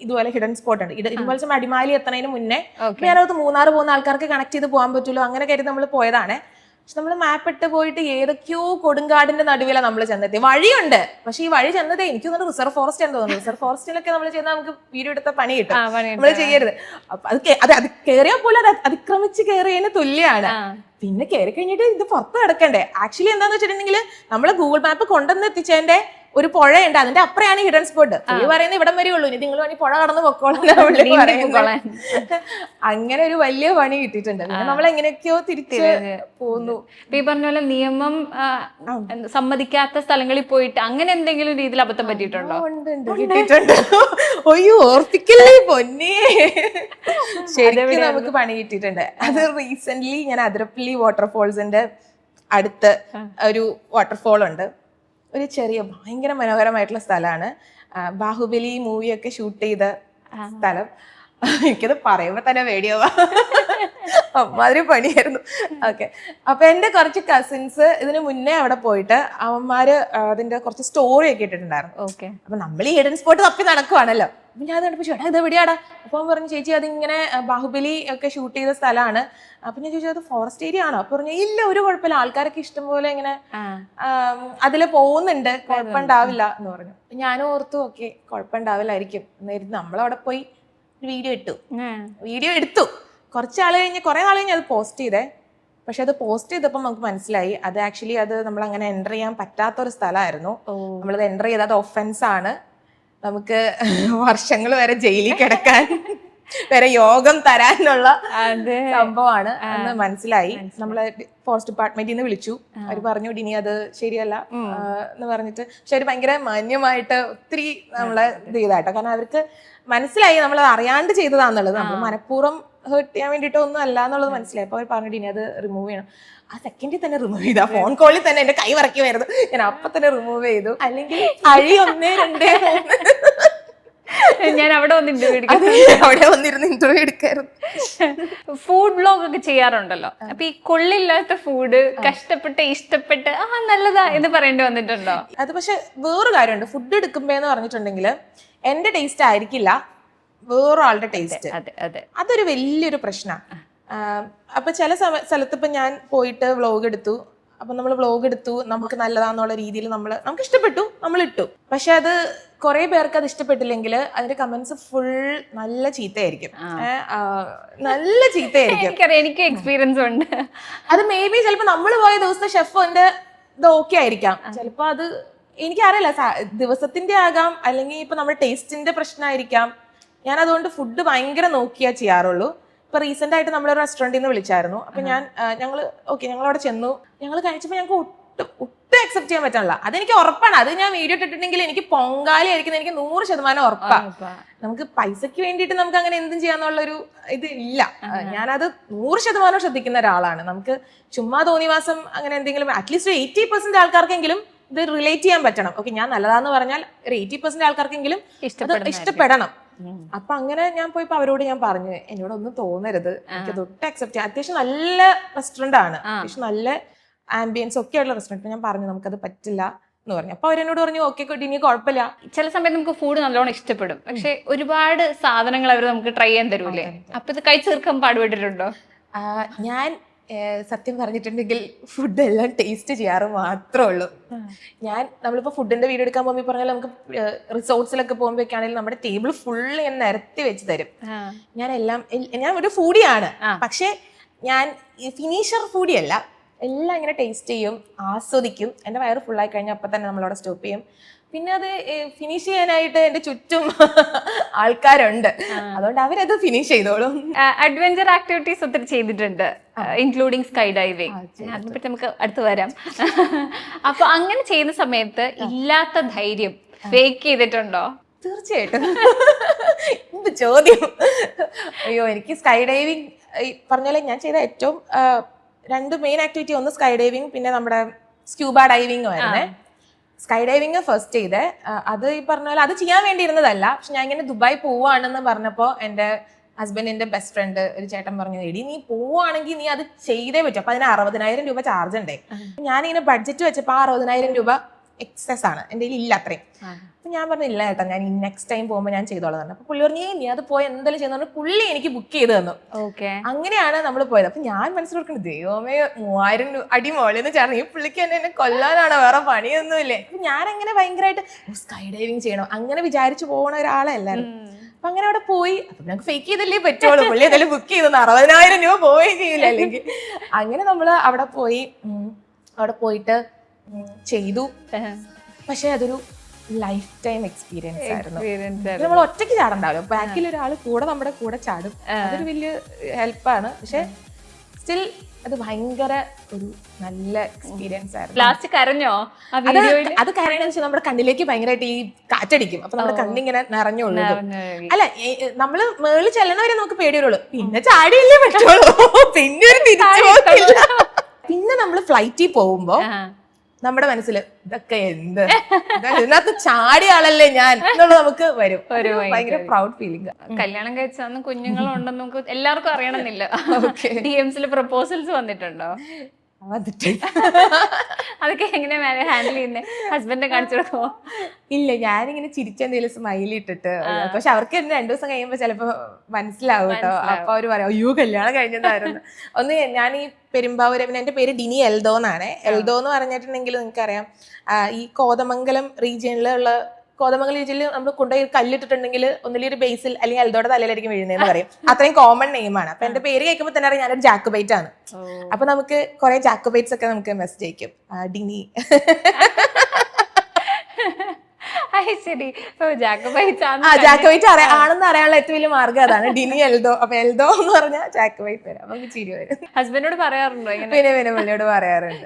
ഇതുപോലെ ഹിഡൻ സ്പോട്ട് ഉണ്ട്. ഇതുപോലെ അടിമാലി എത്തുന്നതിന് മുന്നേ ഞാനത് മൂന്നാർ പോകുന്ന ആൾക്കാർക്ക് കണക്ട് ചെയ്ത് പോകാൻ പറ്റുമല്ലോ, അങ്ങനെ കരുതി നമ്മൾ പോയതാണ്. പക്ഷെ നമ്മൾ മാപ്പ് ഇട്ട് പോയിട്ട് ഏതൊക്കെയോ കൊടുങ്കാടിന്റെ നടുവിലാണ് നമ്മൾ ചെന്നെത്തി. വഴിയുണ്ട്, പക്ഷെ ഈ വഴി ചെന്നത് എനിക്ക് തോന്നുന്നു റിസർവ് ഫോറസ്റ്റ് എന്ന് തോന്നുന്നു. റിസർവ് ഫോറസ്റ്റിലൊക്കെ നമ്മൾ ചെന്നാൽ നമുക്ക് വീഡിയോ എടുത്ത പണി കിട്ടും, നമ്മൾ ചെയ്യരുത്. അപ്പൊ അത് കയറിയാൽ പോലും അത് അതിക്രമിച്ച് കയറിയതിന് തുല്യമാണ്. പിന്നെ കയറി കഴിഞ്ഞിട്ട് ഇത് പുറത്ത് കിടക്കണ്ടേ. ആക്ച്വലി എന്താന്ന് വെച്ചിട്ടുണ്ടെങ്കിൽ നമ്മള് ഗൂഗിൾ മാപ്പ് കൊണ്ടുവന്ന് എത്തിച്ചതിന്റെ ഒരു പുഴയുണ്ട്, അതിന്റെ അപ്പുറയാണ് ഹിഡൻ സ്പോട്ട്. പുള്ളി പറയുന്നത് ഇവിടം വരെ ഉള്ളൂ, ഇനി നിങ്ങൾ വേണി പുഴ കടന്ന് പൊക്കോളാം. അങ്ങനെ ഒരു വലിയ പണി കിട്ടിയിട്ടുണ്ട്. പിന്നെ നമ്മൾ എങ്ങനെയൊക്കെയോ തിരിച്ച് പോന്നു. ഈ പറഞ്ഞ പോലെ നിയമം സമ്മതിക്കാത്ത സ്ഥലങ്ങളിൽ പോയിട്ട് അങ്ങനെ എന്തെങ്കിലും രീതിയിൽ അബദ്ധം പറ്റിയിട്ടുണ്ടോ? കിട്ടിയിട്ടുണ്ട്. ഒയ്യോ ഓർപ്പിക്കല്ലേ പൊന്നേ, ശരിക്കും നമുക്ക് പണി കിട്ടിയിട്ടുണ്ട്. അത് റീസെന്റ് ഞാൻ അതിരപ്പള്ളി വാട്ടർഫോൾസിന്റെ അടുത്ത് ഒരു വാട്ടർഫോൾ ഉണ്ട്. ഒരു ചെറിയ ഭയങ്കര മനോഹരമായിട്ടുള്ള സ്ഥലമാണ്. ബാഹുബലി മൂവിയൊക്കെ ഷൂട്ട് ചെയ്ത സ്ഥലം. എനിക്കത് പറയുമ്പോ തന്നെ പേടിയാവാ, അമ്മാതിരി പണിയായിരുന്നു. ഓക്കെ, അപ്പൊ എന്റെ കുറച്ച് കസിൻസ് ഇതിന് മുന്നേ അവിടെ പോയിട്ട് അവന്മാര് അതിന്റെ കുറച്ച് സ്റ്റോറി ഒക്കെ ഇട്ടിട്ടുണ്ടായിരുന്നു. അപ്പൊ നമ്മൾ ഈ ഹിഡൻ സ്പോട്ട് തപ്പി നടക്കുവാണല്ലോ. അപ്പൊ ഞാൻ കണ്ടപ്പോ ചേട്ടാ ഇത് എവിടെയാടാ? അപ്പൊ അവൻ പറഞ്ഞു ചേച്ചി അതിങ്ങനെ ബാഹുബലി ഒക്കെ ഷൂട്ട് ചെയ്ത സ്ഥലമാണ്. അപ്പൊ ഞാൻ ചോദിച്ചു അത് ഫോറസ്റ്റ് ഏരിയ ആണോ? അപ്പൊ പറഞ്ഞു ഇല്ല, ഒരു കുഴപ്പമില്ല, ആൾക്കാരൊക്കെ ഇഷ്ടം പോലെ ഇങ്ങനെ അതില് പോകുന്നുണ്ട്, കുഴപ്പമുണ്ടാവില്ല എന്ന് പറഞ്ഞു. ഞാനും ഓർത്തു ഓക്കെ കുഴപ്പമുണ്ടാവില്ലായിരിക്കും എന്നായിരുന്നു. നമ്മളവിടെ പോയി വീഡിയോ എടുത്തു. കുറെ നാൾ കഴിഞ്ഞ് അത് പോസ്റ്റ് ചെയ്തേ. പക്ഷെ അത് പോസ്റ്റ് ചെയ്തപ്പോൾ നമുക്ക് മനസ്സിലായി അത് ആക്ച്വലി അത് നമ്മൾ അങ്ങനെ എൻ്റർ ചെയ്യാൻ പറ്റാത്തൊരു സ്ഥലമായിരുന്നു. നമ്മളത് എൻ്റർ ചെയ്ത് അത് ഒഫൻസ് ആണ്. നമുക്ക് വർഷങ്ങൾ വരെ ജയിലിൽ കിടക്കാൻ വരെ യോഗം തരാനുള്ള സംഭവമാണ് എന്ന് മനസ്സിലായി. നമ്മളെ ഫോറസ്റ്റ് ഡിപ്പാർട്ട്മെന്റിൽ നിന്ന് വിളിച്ചു. അവർ പറഞ്ഞു ഇനി അത് ശരിയല്ല എന്ന് പറഞ്ഞിട്ട്. പക്ഷെ അവര് ഭയങ്കര മാന്യമായിട്ട് ഒത്തിരി നമ്മളെ ഇത് ചെയ്താട്ടോ. കാരണം അവർക്ക് മനസ്സിലായി നമ്മൾ അറിയാണ്ട് ചെയ്തതാന്നുള്ളത്. നമ്മൾ മനഃപൂർവ്വം ഹേർട്ട് ചെയ്യാൻ വേണ്ടിയിട്ടോ ഒന്നും അല്ല എന്നുള്ളത് മനസ്സിലായി. അപ്പൊ അവർ പറഞ്ഞിട്ട് ഇനി അത് റിമൂവ് ചെയ്യണം. ആ സെക്കൻഡിൽ തന്നെ റിമൂവ് ചെയ്തു. ആ ഫോൺ കോളിൽ തന്നെ എന്റെ കൈ വറക്കി വരുന്നു. ഞാൻ അപ്പൊ തന്നെ റിമൂവ് ചെയ്തു. അല്ലെങ്കിൽ അഴി 1, 2, 3 ഞാൻ അവിടെ വന്നിരുന്ന് ഇന്റർവ്യൂ എടുക്കായിരുന്നു. ഫുഡ് വ്ലോഗ് ഒക്കെ ചെയ്യാറുണ്ടല്ലോ. അപ്പൊ ഈ കൊള്ളില്ലാത്ത ഫുഡ് കഷ്ടപ്പെട്ട് ഇഷ്ടപ്പെട്ട് നല്ലതാ എന്ന് പറയേണ്ടി വന്നിട്ടുണ്ടോ? അത് പക്ഷെ വേറൊരു കാര്യമുണ്ട്. ഫുഡ് എടുക്കുമ്പോന്ന് പറഞ്ഞിട്ടുണ്ടെങ്കിൽ എന്റെ ടേസ്റ്റ് ആയിരിക്കില്ല വേറൊരാളുടെ ടേസ്റ്റ്. അതൊരു വലിയൊരു പ്രശ്നമാണ്. അപ്പൊ ചില സ്ഥലത്ത് ഇപ്പൊ ഞാൻ പോയിട്ട് വ്ലോഗ് എടുത്തു. അപ്പൊ നമ്മൾ വ്ലോഗ് എടുത്തു, നമുക്ക് നല്ലതാന്നുള്ള രീതിയിൽ നമുക്ക് ഇഷ്ടപ്പെട്ടു, നമ്മൾ ഇട്ടു. പക്ഷെ അത് കുറെ പേർക്ക് അത് ഇഷ്ടപ്പെട്ടില്ലെങ്കിൽ അതിന്റെ കമന്റ്സ് ഫുൾ നല്ല ചീത്തയായിരിക്കും. നല്ല ചീത്തയായിരിക്കും. എനിക്ക് എക്സ്പീരിയൻസ് ഉണ്ട്. അത് മേ ബി ചിലപ്പോ നമ്മൾ പോയ ദിവസത്തെ ഷെഫിന്റെ ഇത് ഓക്കെ ആയിരിക്കാം. ചിലപ്പോ അത് എനിക്കറിയില്ല, ദിവസത്തിന്റെ ആകാം, അല്ലെങ്കിൽ ഇപ്പൊ നമ്മുടെ ടേസ്റ്റിന്റെ പ്രശ്നമായിരിക്കാം. ഞാൻ അതുകൊണ്ട് ഫുഡ് ഭയങ്കര നോക്കിയാ ചെയ്യാറുള്ളൂ. ഇപ്പൊ റീസെന്റ് ആയിട്ട് നമ്മളൊരു റെസ്റ്റോറന്റിൽ നിന്ന് വിളിച്ചായിരുന്നു. അപ്പൊ ഞങ്ങൾ അവിടെ ചെന്നു. ഞങ്ങൾ കഴിച്ചപ്പോൾ ഞങ്ങൾക്ക് ഒട്ടും അക്സെപ്റ്റ് ചെയ്യാൻ പറ്റില്ല. അതെനിക്ക് ഉറപ്പാണ്. അത് ഞാൻ വീഡിയോ ഇട്ടിട്ടുണ്ടെങ്കിൽ എനിക്ക് പൊങ്കാലി ആയിരിക്കും, എനിക്ക് 100% ഉറപ്പാണ്. നമുക്ക് പൈസക്ക് വേണ്ടിയിട്ട് നമുക്ക് അങ്ങനെ എന്തും ചെയ്യാന്നുള്ളൊരു ഇത് ഇല്ല. ഞാനത് 100% ശ്രദ്ധിക്കുന്ന ഒരാളാണ്. നമുക്ക് ചുമ്മാ തോന്നിവാസം അങ്ങനെ എന്തെങ്കിലും അറ്റ്ലീസ്റ്റ് 80% ആൾക്കാർക്കെങ്കിലും ഇത് റിലേറ്റ് ചെയ്യാൻ പറ്റണം. ഓക്കെ, ഞാൻ നല്ലതാന്ന് പറഞ്ഞാൽ ഒരു 80% ആൾക്കാർക്കെങ്കിലും ഇഷ്ടപ്പെടണം. അപ്പൊ അങ്ങനെ ഞാൻ പോയപ്പോ അവരോട് ഞാൻ പറഞ്ഞു എന്നോട് ഒന്നും തോന്നരുത്, എനിക്കത് ഒട്ടും അക്സെപ്റ്റ് ചെയ്യാം. അത്യാവശ്യം നല്ല റെസ്റ്റോറന്റ് ആണ്, അത്യാവശ്യം നല്ല ആംബിയൻസ് ഒക്കെയുള്ള റെസ്റ്റോറന്റ്. ഞാൻ പറഞ്ഞു നമുക്കത് പറ്റില്ല എന്ന് പറഞ്ഞു. അപ്പൊ അവരെന്നോട് പറഞ്ഞു ഓക്കെ ഇനി കുഴപ്പമില്ല. ചില സമയത്ത് നമുക്ക് ഫുഡ് നല്ലോണം ഇഷ്ടപ്പെടും, പക്ഷെ ഒരുപാട് സാധനങ്ങൾ അവർ നമുക്ക് ട്രൈ ചെയ്യാൻ തരൂലേ? അപ്പൊ ഇത് കഴിച്ചു തീർക്കാൻ പാടുപെട്ടിട്ടുണ്ടോ? ഞാൻ സത്യം പറഞ്ഞിട്ടുണ്ടെങ്കിൽ ഫുഡ് എല്ലാം ടേസ്റ്റ് ചെയ്യാറ് മാത്രമേ ഉള്ളൂ. നമ്മളിപ്പോ ഫുഡിന്റെ വീഡിയോ എടുക്കാൻ പോകുമ്പോൾ പറഞ്ഞാൽ നമുക്ക് റിസോർട്ട്സിലൊക്കെ പോകുമ്പോഴേക്കാണെങ്കിൽ നമ്മുടെ ടേബിൾ ഫുൾ ഞാൻ നിരത്തി വെച്ച് തരും. ഞാൻ ഒരു ഫുഡിയാണ്, പക്ഷെ ഞാൻ ഫിനിഷർ ഫുഡി അല്ല. എല്ലാം ഇങ്ങനെ ടേസ്റ്റ് ചെയ്യും, ആസ്വദിക്കും. എൻ്റെ വയറ് ഫുള്ളായി കഴിഞ്ഞാൽ അപ്പം തന്നെ നമ്മളവിടെ സ്റ്റോപ്പ് ചെയ്യും. പിന്നെ അത് ഫിനിഷ് ചെയ്യാനായിട്ട് എൻ്റെ ചുറ്റും ആൾക്കാരുണ്ട്, അതുകൊണ്ട് അവരത് ഫിനിഷ് ചെയ്തോളും. അഡ്വഞ്ചർ ആക്ടിവിറ്റീസ് ഒത്തിരി ചെയ്തിട്ടുണ്ട്, ഇൻക്ലൂഡിങ് സ്കൈ ഡൈവിങ്. അതിനെപ്പറ്റി നമുക്ക് അടുത്ത് വരാം. അപ്പൊ അങ്ങനെ ചെയ്യുന്ന സമയത്ത് ഇല്ലാത്ത ധൈര്യം ഫേക്ക് ചെയ്തിട്ടുണ്ടോ? തീർച്ചയായിട്ടും. ചോദ്യം. അയ്യോ, എനിക്ക് സ്കൈ ഡൈവിങ് പറഞ്ഞാലേ ഞാൻ ചെയ്ത ഏറ്റവും 2 മെയിൻ ആക്ടിവിറ്റി, ഒന്ന് സ്കൈ ഡൈവിങ്, പിന്നെ നമ്മുടെ സ്ക്യൂബ ഡൈവിംഗ് ആയിരുന്നേ. സ്കൈ ഡൈവിങ് ഫസ്റ്റ് ചെയ്തേ. അത് ഈ പറഞ്ഞ പോലെ അത് ചെയ്യാൻ വേണ്ടി ഇരുന്നതല്ല. പക്ഷെ ഞാൻ ഇങ്ങനെ ദുബായ് പോവാണെന്ന് പറഞ്ഞപ്പോ എന്റെ ഹസ്ബൻഡിന്റെ ബെസ്റ്റ് ഫ്രണ്ട് ഒരു ചേട്ടൻ പറഞ്ഞു, എടി നീ പോവാണെങ്കിൽ നീ അത് ചെയ്തേ പറ്റും. അപ്പൊ അതിന് 60,000 രൂപ ചാർജ് ഉണ്ടേ. ഞാനിങ്ങനെ ബഡ്ജറ്റ് വെച്ചപ്പോ 60,000 രൂപ എക്സസ് ആണ്, എൻ്റെ കയ്യിൽ ഇല്ല അത്രയും. അപ്പൊ ഞാൻ പറഞ്ഞില്ല ചേട്ടാ, ഞാൻ നെക്സ്റ്റ് ടൈം പോകുമ്പോൾ ഞാൻ ചെയ്തോളാം പറഞ്ഞു. അപ്പൊ പുള്ളി പറഞ്ഞു നീ അത് പോയി എന്തായാലും ചെയ്യുന്ന പുള്ളി എനിക്ക് ബുക്ക് ചെയ്ത് തന്നു. അങ്ങനെയാണ് നമ്മൾ പോയത്. അപ്പൊ ഞാൻ മനസ്സിലാക്കുന്നത് ദൈവമേ 3000 അടി മോളിന്ന് ചേർന്ന് ഈ പുള്ളിക്ക് എന്നെ കൊല്ലാനാണോ, വേറെ പണിയൊന്നുമില്ലേ? അപ്പൊ ഞാൻ അങ്ങനെ ഭയങ്കരമായിട്ട് സ്കൈ ഡൈവിങ് ചെയ്യണം അങ്ങനെ വിചാരിച്ചു പോകണ ഒരാളെ എല്ലാവരും. അപ്പൊ അങ്ങനെ അവിടെ പോയി. അപ്പൊ ഞങ്ങൾക്ക് ഫേക്ക് ചെയ്തല്ലേ പറ്റുള്ളൂ. പുള്ളി എന്തായാലും ബുക്ക് ചെയ്തു, 60,000 രൂപ പോവുകയും ചെയ്യില്ല അല്ലെങ്കിൽ. അങ്ങനെ നമ്മള് അവിടെ പോയിട്ട് ചെയ്തു. പക്ഷെ അതൊരു ലൈഫ് ടൈം എക്സ്പീരിയൻസ് ആയിരുന്നു. നമ്മൾ ഒറ്റയ്ക്ക് ചാടണ്ടാവല്ലോ, ബാക്കിൽ ഒരാൾ നമ്മുടെ കൂടെ ചാടും. അതൊരു വലിയ ഹെൽപ്പാണ്. പക്ഷെ സ്റ്റിൽ അത് ഭയങ്കര ഒരു നല്ല എക്സ്പീരിയൻസ് ആയിരുന്നു. ലാസ്റ്റ് കരഞ്ഞോ? അത് കരണെന്ന് വെച്ചാൽ നമ്മുടെ കണ്ണിലേക്ക് ഭയങ്കരമായിട്ട് ഈ കാറ്റടിക്കും. അപ്പൊ നമ്മുടെ കണ്ണിങ്ങനെ നിറഞ്ഞോളൂ. അല്ല, നമ്മള് മേളിൽ ചെല്ലണവരെ നമുക്ക് പേടി വരുള്ളൂ, പിന്നെ ചാടിയല്ലേ പറ്റുള്ളൂ. പിന്നെ ഒരു തിരിച്ചു പോക്കില്ല. പിന്നെ നമ്മൾ ഫ്ലൈറ്റിൽ പോകുമ്പോ ആ. നമ്മുടെ മനസ്സിൽ ഇതൊക്കെ എന്ത് ഇതിനകത്ത് ചാടിയ ആളല്ലേ ഞാൻ എന്നുള്ളത് നമുക്ക് വരും. ഭയങ്കര പ്രൗഡ് ഫീലിംഗ്. കല്യാണം കഴിച്ചാന്ന് കുഞ്ഞുങ്ങളുണ്ടെന്ന് നമുക്ക് എല്ലാവർക്കും അറിയണമെന്നില്ല. DMs പ്രപ്പോസൽസ് വന്നിട്ടുണ്ടോ? അതൊക്കെ എങ്ങനെയാ ഹാൻഡിൽ ചെയ്യുന്നത്? ഹസ്ബൻഡിനെ കാണിച്ചു കൊടുക്കുമോ? ഇല്ല, ഞാനിങ്ങനെ ചിരിച്ചെന്തെങ്കിലും സ്മൈൽ ഇട്ടിട്ട്, പക്ഷെ അവർക്ക് തന്നെ 2 ദിവസം കഴിയുമ്പോ ചിലപ്പോ മനസ്സിലാവും കേട്ടോ. അപ്പൊ അവര് പറയാം അയ്യോ കല്യാണം കഴിഞ്ഞതായിരുന്നു. ഒന്ന് ഞാൻ ഈ പെരുമ്പാവൂർ, എന്റെ പേര് ഡിനി എൽദോ എന്നാണ്. എൽദോ എന്ന് പറഞ്ഞിട്ടുണ്ടെങ്കിൽ നിങ്ങൾക്കറിയാം ഈ കോതമംഗലം റീജിയനിലുള്ള നമ്മൾ കൊണ്ടുപോയി കല്ലിട്ടിട്ടുണ്ടെങ്കിൽ ഒന്നിലൊരു ബേസിൽ അല്ലെങ്കിൽ എൽദോയുടെ തലയിലായിരിക്കും വീഴുന്നതെന്ന് പറയും. അത്രയും കോമൺ നെയിമാണ്. അപ്പൊ എന്റെ പേര് കേൾക്കുമ്പോൾ തന്നെ അറിയാം ഞാനൊരു ജാക്കബൈറ്റ് ആണ്. അപ്പൊ നമുക്ക് കുറെ ജാക്കബൈറ്റ്സ് ഒക്കെ നമുക്ക് മെസ്സേജ് അയക്കും, ഡിനി. ശരി. ജാക്കബൈറ്റ് ആണെന്ന് അറിയാനുള്ള ഏറ്റവും വലിയ മാർഗ്ഗം അതാണ്, ഡിനി എൽദോ. അപ്പൊ എൽദോ എന്ന് പറഞ്ഞാൽ ജാക്കബൈറ്റ് വരും. അപ്പൊ ചിരി വരും. ഹസ്ബൻഡോട് പറയാറുണ്ടോ? പിന്നെ പുള്ളിയോട് പറയാറുണ്ട്.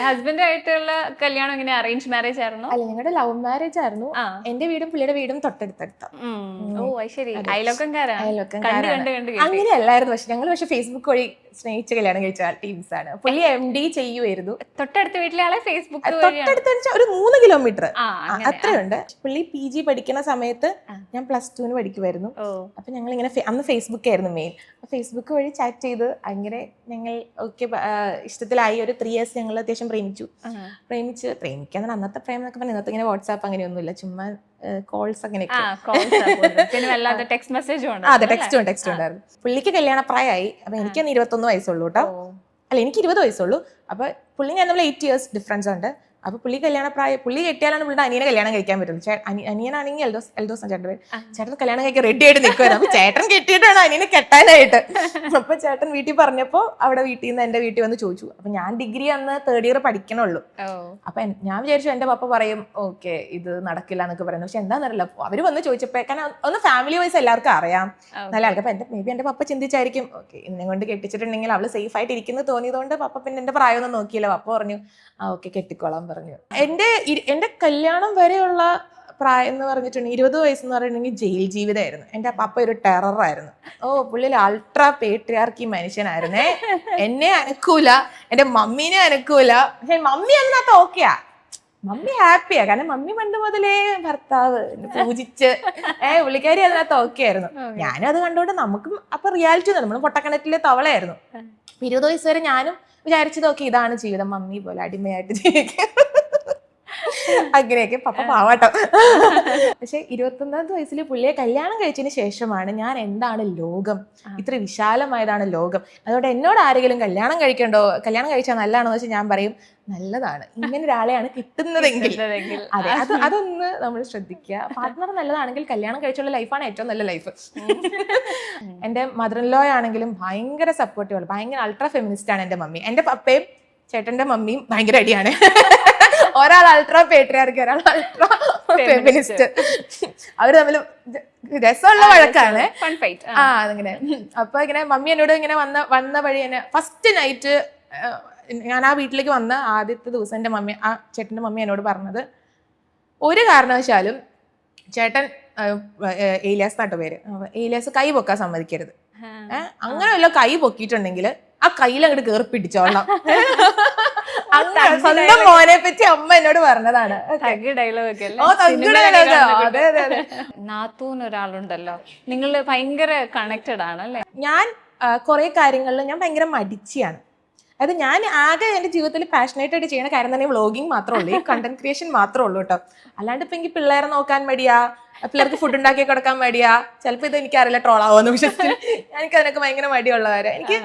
ഹസ്ബൻഡായിട്ടുള്ള കല്യാണം എങ്ങനെ? അറേഞ്ച് മാരേജ് ആയിരുന്നോ? അല്ല, ഞങ്ങളുടെ ലവ് മാരേജ് ആയിരുന്നു. എന്റെ വീടും പുള്ളിയുടെ വീടും തൊട്ടടുത്തടുത്ത. ശരി. അയൽവക്കംകാരാണ്. അങ്ങനെയല്ലായിരുന്നു. പക്ഷെ ഫേസ്ബുക്ക് വഴി സ്നേഹിച്ച് കല്യാണം കഴിച്ച ടീംസ് ആണ്. പുള്ളി MD ചെയ്യുമായിരുന്നു. തൊട്ടടുത്ത വീട്ടിലെ ആളെ ഫേസ്ബുക്ക് തൊട്ടടുത്ത് ഒരു 3 കിലോമീറ്റർ അത്രയുണ്ട്. പുള്ളി PG പഠിക്കുന്ന സമയത്ത് ഞാൻ +2 പഠിക്കുമായിരുന്നു. അപ്പൊ ഞങ്ങൾ ഇങ്ങനെ അന്ന് ഫേസ്ബുക്ക് ആയിരുന്നു മെയിൻ. ഫേസ്ബുക്ക് വഴി ചാറ്റ് ചെയ്ത് അങ്ങനെ ഞങ്ങൾ ഇഷ്ടത്തിലായി. ഒരു 3 years ഞങ്ങൾ അത്യാവശ്യം പ്രേമിക്കാൻ അന്നത്തെ പ്രേമം എന്നൊക്കെ പറഞ്ഞാൽ ഇന്നത്തെ ഇങ്ങനെ വാട്സാപ്പ് അങ്ങനെയൊന്നുമില്ല, ചുമ്മാ കോൾസ് അങ്ങനെയൊക്കെ. അതെ, ടെക്സ്റ്റ് ഉണ്ടായിരുന്നു. പുള്ളിക്ക് കല്യാണപ്രായമായി. അപ്പൊ എനിക്ക് 21 വയസ്സുള്ളൂ കേട്ടോ. അല്ല, എനിക്ക് 20 വയസ്സുള്ളൂ. അപ്പൊ പുള്ളി ഞാൻ നമ്മൾ 8 years ഡിഫറൻസ് ഉണ്ട്. അപ്പൊ പുള്ളി കെട്ടിയാലാണ് പുള്ളിയുടെ അനിയനെ കല്യാണം കഴിക്കാൻ പറ്റുള്ളൂ. അനിയനാണെങ്കിൽ എൽദോസ് ചേട്ടൻ കല്യാണം കഴിക്കാൻ റെഡി ആയിട്ട് നിൽക്കുമായിരുന്നു. അപ്പൊ ചേട്ടൻ കെട്ടിയിട്ടാണ് അനിയനെ കെട്ടാനായിട്ട്. അപ്പൊ ചേട്ടൻ വീട്ടിൽ പറഞ്ഞപ്പോ അവിടെ വീട്ടിൽ നിന്ന് എന്റെ വീട്ടിൽ വന്ന് ചോദിച്ചു. അപ്പൊ ഞാൻ ഡിഗ്രി അന്ന് 3rd year പഠിക്കണുള്ളൂ. അപ്പൊ ഞാൻ വിചാരിച്ചു എന്റെ പപ്പ പറയും ഓക്കെ ഇത് നടക്കില്ല എന്നൊക്കെ പറയുന്നത്. പക്ഷെ എന്താണെന്നറിയില്ല, അവര് വന്ന് ചോദിച്ചപ്പോ, കാരണം ഒന്ന് ഫാമിലി വൈസ് എല്ലാവർക്കും അറിയാം നല്ല ആൾക്കാർ. അപ്പൊ മേ ബി എന്റെ പപ്പ ചിന്തിച്ചായിരിക്കും ഓക്കെ ഇതിനെ കൊണ്ട് കെട്ടിച്ചിട്ടുണ്ടെങ്കിൽ അവള് സേഫ് ആയിട്ട് ഇരിക്കുന്നത് തോന്നിയതുകൊണ്ട് പപ്പ പിന്നെ എന്റെ പ്രായമൊന്നും നോക്കിയില്ല. പപ്പ പറഞ്ഞു ഓക്കെ കെട്ടിക്കോളാൻ പറഞ്ഞു. എന്റെ കല്യാണം വരെയുള്ള പ്രായം എന്ന് പറഞ്ഞിട്ടുണ്ടെങ്കിൽ 20 വയസ്സെന്ന് പറഞ്ഞിട്ടുണ്ടെങ്കിൽ ജയിൽ ജീവിതമായിരുന്നു. എന്റെ പപ്പ ഒരു ടെററായിരുന്നു. പുള്ളിയിൽ അൾട്രാ പേട്രിയാർക്കി മനുഷ്യനായിരുന്നേ. എന്നെ അനക്കൂല, എന്റെ മമ്മീനെ അനക്കൂല. പക്ഷെ മമ്മി അതിനകത്ത് ഓക്കെയാ, മമ്മി ഹാപ്പിയാ. കാരണം മമ്മി പണ്ട് മുതലേ ഭർത്താവ് പൂജിച്ച് പുള്ളിക്കാരി അതിനകത്ത് ഓക്കെ ആയിരുന്നു. ഞാനും അത് കണ്ടുകൊണ്ട് നമുക്കും അപ്പൊ റിയാലിറ്റി നമ്മൾ പൊട്ടക്കിണറ്റിലെ തവളയായിരുന്നു. 20 വയസ്സ് വരെ ഞാനും വിചാരിച്ചത് ഓക്കെ ഇതാണ് ജീവിതം, മമ്മി പോലെ അടിമയായിട്ട് ജീവിക്കാം, അങ്ങനെയൊക്കെ. പപ്പ പാവാട്ടോ. പക്ഷെ 21ാമത്തെ വയസ്സിൽ പുള്ളിയെ കല്യാണം കഴിച്ചതിന് ശേഷമാണ് ഞാൻ എന്താണ് ലോകം, ഇത്ര വിശാലമായതാണ് ലോകം. അതുകൊണ്ട് എന്നോട് ആരെങ്കിലും കല്യാണം കഴിച്ചാൽ നല്ലതാണെന്ന് വെച്ചാൽ ഞാൻ പറയും നല്ലതാണ്, ഇങ്ങനെ ഒരാളെയാണ് കിട്ടുന്നതെങ്കിൽ. അതെ, അതൊന്ന് നമ്മൾ ശ്രദ്ധിക്കുക. പാർട്ട്ണർ നല്ലതാണെങ്കിൽ കല്യാണം കഴിച്ചുള്ള ലൈഫാണ് ഏറ്റവും നല്ല ലൈഫ്. എന്റെ മദർ ഇൻ ലോ ആണെങ്കിലും ഭയങ്കര സപ്പോർട്ടീവ് ആണ്, ഭയങ്കര അൾട്രാ ഫെമിനിസ്റ്റ് ആണ് എന്റെ മമ്മി. എന്റെ പപ്പയും ചേട്ടന്റെ മമ്മിയും ഭയങ്കര അടിയാണ്. ഒരാൾ അൾട്രാ പേട്രിയാർക്കി, ഒരാൾ അൾട്രാ ഫെമിനിസ്റ്റ്. അവര് തമ്മിൽ രസമുള്ള വഴക്കാണ്. അങ്ങനെ. അപ്പൊ ഇങ്ങനെ മമ്മി എന്നോട് ഇങ്ങനെ വന്ന വഴി തന്നെ ഫസ്റ്റ് നൈറ്റ് ഞാൻ ആ വീട്ടിലേക്ക് വന്ന ആദ്യത്തെ ദിവസം എന്റെ മമ്മി, ആ ചേട്ടന്റെ മമ്മി എന്നോട് പറഞ്ഞത്, ഒരു കാരണവശാലും ചേട്ടൻ ഏലിയാസ് എന്നാട്ടോ പേര്, ഏലിയാസ് കൈ പൊക്കാൻ സമ്മതിക്കരുത്. അങ്ങനെ വല്ല കൈ പൊക്കിയിട്ടുണ്ടെങ്കിൽ ആ കയ്യിൽ അങ്ങോട്ട് കേറി പിടിച്ചോളാം. സ്വന്തം മോനെ പറ്റി അമ്മ എന്നോട് പറഞ്ഞതാണ്. നാത്തൂന് ഒരാളുണ്ടല്ലോ, നിങ്ങള് ഭയങ്കര കണക്റ്റഡ് ആണ് അല്ലേ? ഞാൻ കുറെ കാര്യങ്ങളിൽ ഞാൻ ഭയങ്കര മടിച്ചിയാണ്. അത് ഞാൻ ആകെ എന്റെ ജീവിതത്തിൽ പാഷനേറ്റ് ആയിട്ട് ചെയ്യുന്ന കാര്യം തന്നെ വ്ളോഗിങ് മാത്രമേ ഉള്ളൂ, ഈ കണ്ടന്റ് ക്രിയേഷൻ മാത്രമേ ഉള്ളൂ കേട്ടോ. അല്ലാണ്ട് ഇപ്പൊ എനിക്ക് പിള്ളേരെ നോക്കാൻ മടിയാ, പിള്ളേർക്ക് ഫുഡ് ഉണ്ടാക്കി കൊടുക്കാൻ മടിയാ. ചിലപ്പോ ഇത് എനിക്കറിയില്ല ട്രോളാവോന്ന് വിശ്വസിച്ച് എനിക്ക് അതിനൊക്കെ ഭയങ്കര മടിയുള്ള കാര്യം. എനിക്ക്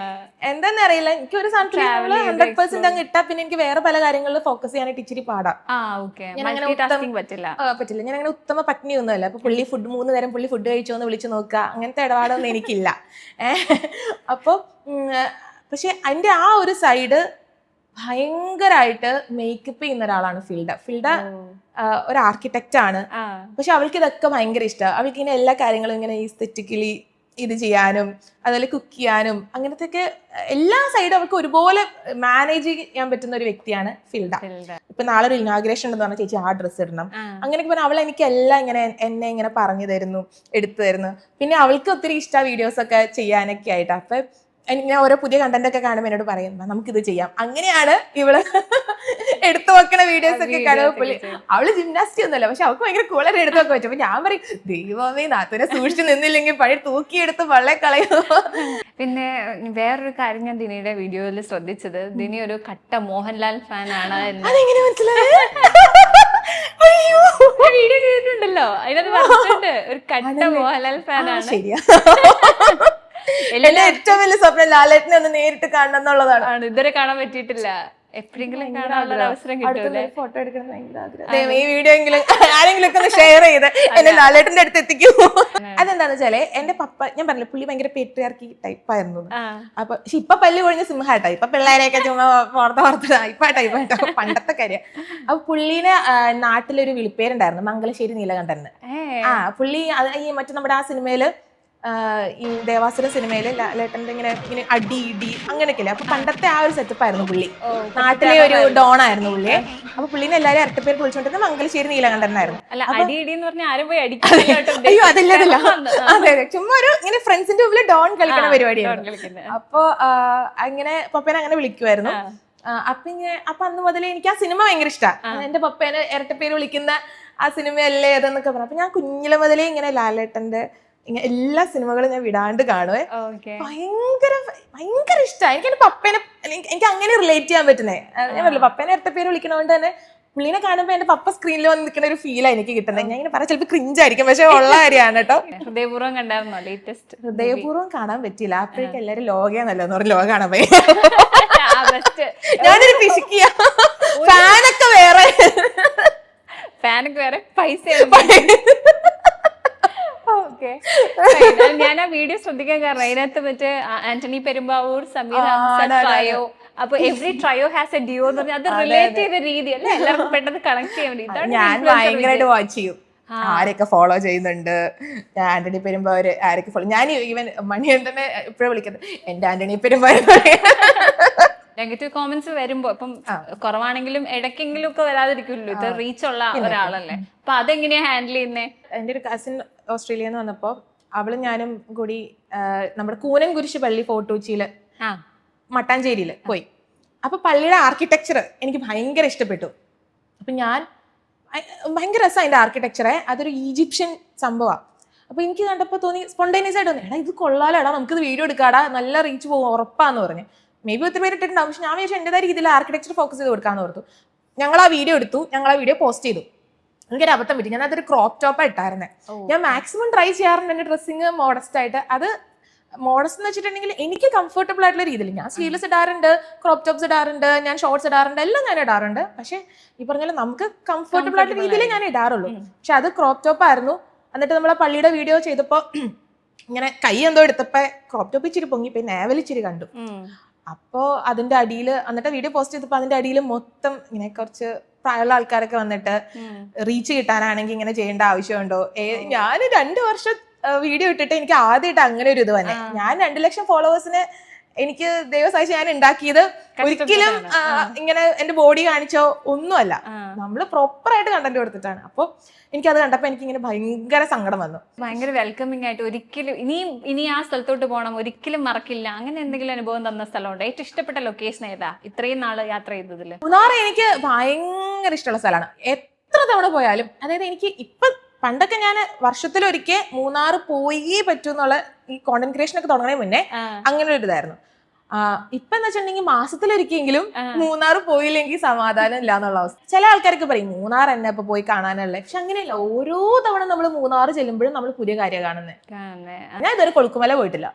എന്താന്ന് അറിയില്ല, എനിക്ക് ഒരു സാധനത്തിൽ 100% അങ്ങ് ഇട്ടാ പിന്നെ എനിക്ക് വേറെ പല കാര്യങ്ങളിൽ ഫോക്കസ് ചെയ്യാനായിട്ട് ഇച്ചിരി പാടാം. പറ്റില്ല. ഞാൻ അങ്ങനെ ഉത്തമ പത്നിയൊന്നുമല്ല. അപ്പൊ പുള്ളി 3 നേരം പുള്ളി ഫുഡ് കഴിച്ചോന്ന് വിളിച്ചു നോക്കുക, അങ്ങനത്തെ ഇടപാടൊന്നും എനിക്കില്ല. അപ്പൊ പക്ഷെ അതിന്റെ ആ ഒരു സൈഡ് ഭയങ്കരമായിട്ട് മേക്കപ്പ് ചെയ്യുന്ന ഒരാളാണ് ഫിൽഡ. ഒരു ആർക്കിടെക്റ്റ് ആണ്. പക്ഷെ അവൾക്ക് ഇതൊക്കെ ഭയങ്കര ഇഷ്ടമാണ്. അവൾക്ക് ഇങ്ങനെ എല്ലാ കാര്യങ്ങളും ഇങ്ങനെ ഈസ്തെറ്റിക്കലി ഇത് ചെയ്യാനും അതുപോലെ കുക്ക് ചെയ്യാനും അങ്ങനത്തെ ഒക്കെ എല്ലാ സൈഡും അവൾക്ക് ഒരുപോലെ മാനേജ് ചെയ്യാൻ പറ്റുന്ന ഒരു വ്യക്തിയാണ് ഫിൽഡ. ഇപ്പൊ നാളെ ഒരു ഇനാഗ്രേഷൻ ഉണ്ടെന്ന് പറഞ്ഞാൽ ചേച്ചി ആ ഡ്രസ്സ് ഇടണം അങ്ങനെയൊക്കെ പറഞ്ഞാൽ അവൾ എനിക്ക് എല്ലാം ഇങ്ങനെ എന്നെ ഇങ്ങനെ പറഞ്ഞു തരുന്നു, എടുത്തു തരുന്നു. പിന്നെ അവൾക്ക് ഒത്തിരി ഇഷ്ട വീഡിയോസ് ഒക്കെ ചെയ്യാനൊക്കെ ആയിട്ട്. അപ്പൊ ഇങ്ങനെ ഓരോ പുതിയ കണ്ടന്റ് ഒക്കെ കാണുമ്പോൾ എന്നോട് പറയും നമുക്കിത് ചെയ്യാം. അങ്ങനെയാണ് ഇവള് എടുത്തു വെക്കണ വീഡിയോസ് ഒക്കെ കാണുമ്പോൾ പുള്ളി, അവള് ജിംനാസ്റ്റി ഒന്നുമല്ല, പക്ഷെ അവൾക്ക് ഭയങ്കര കൂളർ എടുത്തു വെക്കാൻ പറ്റും. അപ്പൊ ഞാൻ പറയും ദൈവമേ നാത്തൂനെ സൂക്ഷിച്ചു നിന്നില്ലെങ്കിൽ പഴയ തൂക്കിയെടുത്ത് വള്ളെ കളയോ. പിന്നെ വേറൊരു കാര്യം ഞാൻ ദിനിയുടെ വീഡിയോയിൽ ശ്രദ്ധിച്ചത്, ദിനി ഒരു കട്ട മോഹൻലാൽ ഫാൻ ആണ് എന്ന്. അതെങ്ങനെ മനസ്സിലായി? വീഡിയോ ചെയ്തിട്ടുണ്ടല്ലോ, അതിനകത്ത് പറഞ്ഞിട്ടുണ്ട് ഒരു കട്ട മോഹൻലാൽ ഫാൻ ആണ്. ശരിയാ, എന്റെ ഏറ്റവും വലിയ സ്വപ്നം ലാലേട്ടനെ ഒന്ന് നേരിട്ട് കാണണം എന്നുള്ളതാണ്. ഇതുവരെ കാണാൻ പറ്റിയിട്ടില്ല, എപ്പോഴെങ്കിലും കാണാനുള്ള ഒരു അവസരം കിട്ടൂലേ? ഫോട്ടോ എടുക്കണം ഭയങ്കര ആഗ്രഹം. ഈ വീഡിയോ എങ്കിലും ആരെങ്കിലും ഒക്കെ ഒന്ന് ഷെയർ ചെയ്ത് എന്നെ ലാലേട്ടന്റെ അടുത്ത് എത്തിക്കും. അതെന്താന്ന് വെച്ചാല് എന്റെ പപ്പ, ഞാൻ പറഞ്ഞില്ല പുള്ളി ഭയങ്കര പേട്രിയാർക്കി ടൈപ്പ് ആയിരുന്നു. അപ്പൊ പക്ഷെ ഇപ്പൊ പല്ല് കൊഴിഞ്ഞ സിംഹാട്ടാ, ഇപ്പൊ പിള്ളേരെയൊക്കെ ചുമ്മാ പുറത്ത് ഇപ്പൊ ടൈപ്പായിട്ടോ, പണ്ടത്തെ കാര്യം. അപ്പൊ പുള്ളീനെ നാട്ടിലൊരു വിളിപ്പേരുണ്ടായിരുന്നു, മംഗലശ്ശേരി നീലകണ്ഠന്. പുള്ളി ഈ മറ്റു നമ്മുടെ ആ സിനിമയില്, ഈ ദേവാസുര സിനിമയില് ലാലേട്ടന്റെ ഇങ്ങനെ അടി ഇടി അങ്ങനെയൊക്കെ. അപ്പൊ പണ്ടത്തെ ആ ഒരു സെറ്റപ്പ് ആയിരുന്നു പുള്ളി, നാട്ടിലെ ഒരു ഡോൺ ആയിരുന്നു പുള്ളിയെ. അപ്പൊ പുള്ളിനെ എല്ലാരും ഇരട്ടപ്പേര് വിളിച്ചോണ്ടിരുന്നത് മംഗലശ്ശേരി നീലകണ്ഠനായിരുന്നു. അയ്യോ അതല്ല, അതെ അതെ, ചുമ്മാ ഒരു ഇങ്ങനെ ഫ്രണ്ട്സിന്റെ മുമ്പിൽ ഡോൺ കളിക്കുന്ന പരിപാടിയായിരുന്നു. അപ്പൊ അങ്ങനെ പപ്പേനെ അങ്ങനെ വിളിക്കുമായിരുന്നു. അപ്പൊ അന്ന് മുതലേ എനിക്ക് ആ സിനിമ ഭയങ്കര ഇഷ്ടമാണ്. എന്റെ പപ്പേനെ ഇരട്ടപ്പേര് വിളിക്കുന്ന ആ സിനിമയല്ലേ അതെന്നൊക്കെ പറഞ്ഞു. അപ്പൊ ഞാൻ കുഞ്ഞിലെ മുതലേ ഇങ്ങനെ ലാലേട്ടന്റെ ഇങ്ങനെ എല്ലാ സിനിമകളും ഞാൻ വിടാണ്ട് കാണുവേ. ഭയങ്കര ഭയങ്കര ഇഷ്ടമാണ് എനിക്ക് എന്റെ പപ്പേനെ. എനിക്ക് അങ്ങനെ റിലേറ്റ് ചെയ്യാൻ പറ്റുന്നേ. ഞാൻ പറഞ്ഞില്ല, പപ്പേനെ ഇരട്ടപ്പേര് വിളിക്കണോണ്ട് തന്നെ പുള്ളിനെ കാണുമ്പോ എന്റെ പപ്പ സ്ക്രീനിൽ വന്ന് നിൽക്കുന്ന ഒരു ഫീലാണ് എനിക്ക് കിട്ടുന്നത്. ഞാൻ ഇങ്ങനെ പറയാം, ചിലപ്പോൾ ക്രിഞ്ചായിരിക്കും, പക്ഷെ ഉള്ള കാര്യമാണ് കേട്ടോ. ഹൃദയപൂർവ്വം കണ്ടായിരുന്നോ ലേറ്റസ്റ്റ്? ഹൃദയപൂർവ്വം കാണാൻ പറ്റിയില്ല, അപ്പോഴേക്കും എല്ലാരും ലോകയാണല്ലോ എന്ന് പറഞ്ഞ് ലോക കാണാൻ പോയി. ഞാനൊരു പിശുക്കിയ ഫാനൊക്കെ വേറെ, പൈസ. ഞാൻ ആ വീഡിയോ ശ്രദ്ധിക്കാൻ കാരണം അതിനകത്ത് മറ്റേ ആന്റണി പെരുമ്പാവൂർ, സമീർ ട്രയോ. അപ്പൊ every trio has a duo എന്ന് പറഞ്ഞാൽ അത് റിലേറ്റ് ചെയ്ത രീതി അല്ലേ, എല്ലാവർക്കും പെട്ടെന്ന് കണക്ട് ചെയ്യാൻ വേണ്ടി. ഞാൻ ഭയങ്കരമായിട്ട് വാച്ച് ചെയ്യും ആരൊക്കെ ഫോളോ ചെയ്യുന്നുണ്ട്. ഞാൻ ആന്റണി പെരുമ്പാവൂര് ആരൊക്കെ ഫോളോ, ഞാൻ ഈവൻ മണികണ്ഠനെ എപ്പോഴും വിളിക്കുന്നത് എന്റെ ആന്റണി പെരുമ്പാവൂർ. നെഗറ്റീവ് കോമന്റ്സ് വരുമ്പോ ഇപ്പം കുറവാണെങ്കിലും ഇടയ്ക്കെങ്കിലും ഒക്കെ വരാതിരിക്കുമല്ലോ, ഇത് റീച്ച് ഉള്ള ഒരാളല്ലേ. അപ്പൊ അതെങ്ങനെയാ ഹാൻഡിൽ ചെയ്യുന്നേ? എന്റെ ഒരു കസിൻ ഓസ്ട്രേലിയയിൽ നിന്ന് വന്നപ്പോ അവളും ഞാനും കൂടി നമ്മുടെ കൂനൻകുരിശ് പള്ളി ഫോർട്ട് കൊച്ചിയില് മട്ടാഞ്ചേരിയില് പോയി. അപ്പൊ പള്ളിയുടെ ആർക്കിടെക്ചർ എനിക്ക് ഭയങ്കര ഇഷ്ടപ്പെട്ടു. അപ്പൊ ഞാൻ ഭയങ്കര രസം അതിന്റെ ആർക്കിടെക്ചറെ, അതൊരു ഈജിപ്ഷ്യൻ സംഭവമാണ്. അപ്പൊ എനിക്ക് കണ്ടപ്പോ തോന്നി, സ്പോണ്ടേനിയസ് ആയിട്ട് തോന്നി, എടാ ഇത് കൊള്ളാലോ, എടാ നമുക്കിത് വീഡിയോ എടുക്കാടാ, നല്ല റീച്ച് പോകും ഉറപ്പാന്ന് പറഞ്ഞു. മേ ബി ഒത്തിരി പേര് ഇട്ടിട്ടുണ്ടാവും, പക്ഷെ ഞാൻ വിചാരിച്ചു എന്റേതായ രീതിയിൽ ആർക്കിടെക്ചർ ഫോക്കസ് ചെയ്ത് കൊടുക്കാന്ന് ഓർത്തു. ഞങ്ങൾ ആ വീഡിയോ എടുത്തു, ഞങ്ങൾ ആ വീഡിയോ പോസ്റ്റ് ചെയ്തു. എനിക്കൊരു അബദ്ധം പറ്റി, ഞാൻ അതൊരു ക്രോപ്പ് ടോപ്പാണ് ഇട്ടായിരുന്നെ. ഞാൻ മാക്സിമം ട്രൈ ചെയ്യാറുണ്ട് എന്റെ ഡ്രസ്സിങ് മോഡസ്റ്റ് ആയിട്ട്. അത് മോഡസ്റ്റ് എന്ന് വെച്ചിട്ടുണ്ടെങ്കിൽ എനിക്ക് കംഫർട്ടബിൾ ആയിട്ടുള്ള രീതിയിൽ ഞാൻ സ്ലീവ്ലെസ് ഇടാറുണ്ട്, ക്രോപ്പ് ടോപ്സ് ഇടാറുണ്ട്, ഞാൻ ഷോർട്സ് ഇടാറുണ്ട്, എല്ലാം ഞാൻ ഇടാറുണ്ട്. പക്ഷെ ഈ പറഞ്ഞാൽ നമുക്ക് കംഫർട്ടബിൾ ആയിട്ടുള്ള രീതിയിൽ ഞാൻ ഇടാറുള്ളൂ. പക്ഷെ അത് ക്രോപ്പ് ടോപ്പ് ആയിരുന്നു. എന്നിട്ട് നമ്മളെ പള്ളിയുടെ വീഡിയോ ചെയ്തപ്പോ ഇങ്ങനെ കൈ എന്തോ എടുത്തപ്പോ ക്രോപ്പ് ടോപ്പ് ഇച്ചിരി പൊങ്ങി, പിന്നെ നേവലിച്ചിരി കണ്ടു. അപ്പോ അതിന്റെ അടിയിൽ, എന്നിട്ട് വീഡിയോ പോസ്റ്റ് ചെയ്തപ്പോ അതിന്റെ അടിയിൽ മൊത്തം ഇങ്ങനെ കുറച്ച് പ്രായമുള്ള ആൾക്കാരൊക്കെ വന്നിട്ട് റീച്ച് കിട്ടാനാണെങ്കിൽ ഇങ്ങനെ ചെയ്യേണ്ട ആവശ്യമുണ്ടോ? ഞാൻ 2 വർഷം വീഡിയോ ഇട്ടിട്ട് എനിക്ക് ആദ്യമായിട്ട് അങ്ങനെ ഒരു ഇത് തന്നെ. ഞാൻ 2 ലക്ഷം ഫോളോവേഴ്സിന് എനിക്ക് ദൈവം സഹായിച്ച് ഞാൻ ഉണ്ടാക്കിയത് ഒരിക്കലും ഇങ്ങനെ എന്റെ ബോഡി കാണിച്ചോ ഒന്നുമല്ല, നമ്മള് പ്രോപ്പർ ആയിട്ട് കണ്ടന്റ് കൊടുത്തിട്ടാണ്. അപ്പൊ എനിക്കത് കണ്ടപ്പോ എനിക്ക് ഇങ്ങനെ ഭയങ്കര സങ്കടം വന്നു. ഭയങ്കര വെൽക്കമിങ് ആയിട്ട് ഒരിക്കലും ഇനി ആ സ്ഥലത്തോട്ട് പോകണം, ഒരിക്കലും മറക്കില്ല, അങ്ങനെ എന്തെങ്കിലും അനുഭവം തന്ന സ്ഥലമുണ്ടോ? ഏറ്റവും ഇഷ്ടപ്പെട്ട ലൊക്കേഷൻ ഏതാ ഇത്രയും നാള് യാത്ര ചെയ്തതില്? മൂന്നാർ എനിക്ക് ഭയങ്കര ഇഷ്ടമുള്ള സ്ഥലമാണ്. എത്ര തവണ പോയാലും, അതായത് എനിക്ക് ഇപ്പൊ പണ്ടൊക്കെ ഞാൻ വർഷത്തിലൊരിക്കൽ മൂന്നാർ പോയേ പറ്റൂ എന്നുള്ള ഈ കോണ്ടന്റ് ക്രിയേഷൻ ഒക്കെ തുടങ്ങണേ മുന്നേ അങ്ങനെ ഒരു ഇതായിരുന്നു. ഇപ്പൊ എന്ന് വെച്ചിട്ടുണ്ടെങ്കിൽ മാസത്തിലൊരിക്കെങ്കിലും മൂന്നാർ പോയില്ലെങ്കിൽ സമാധാനം ഇല്ല എന്നുള്ള അവസ്ഥ. ചില ആൾക്കാരൊക്കെ പറയും മൂന്നാർ എന്നെ ഇപ്പൊ പോയി കാണാനല്ലേ, പക്ഷെ അങ്ങനെയല്ല. ഓരോ തവണ നമ്മൾ മൂന്നാർ ചെല്ലുമ്പോഴും നമ്മൾ പുതിയ കാര്യം കാണുന്നത്. ഞാൻ ഇതുവരെ കൊളുക്കുമല പോയിട്ടില്ല.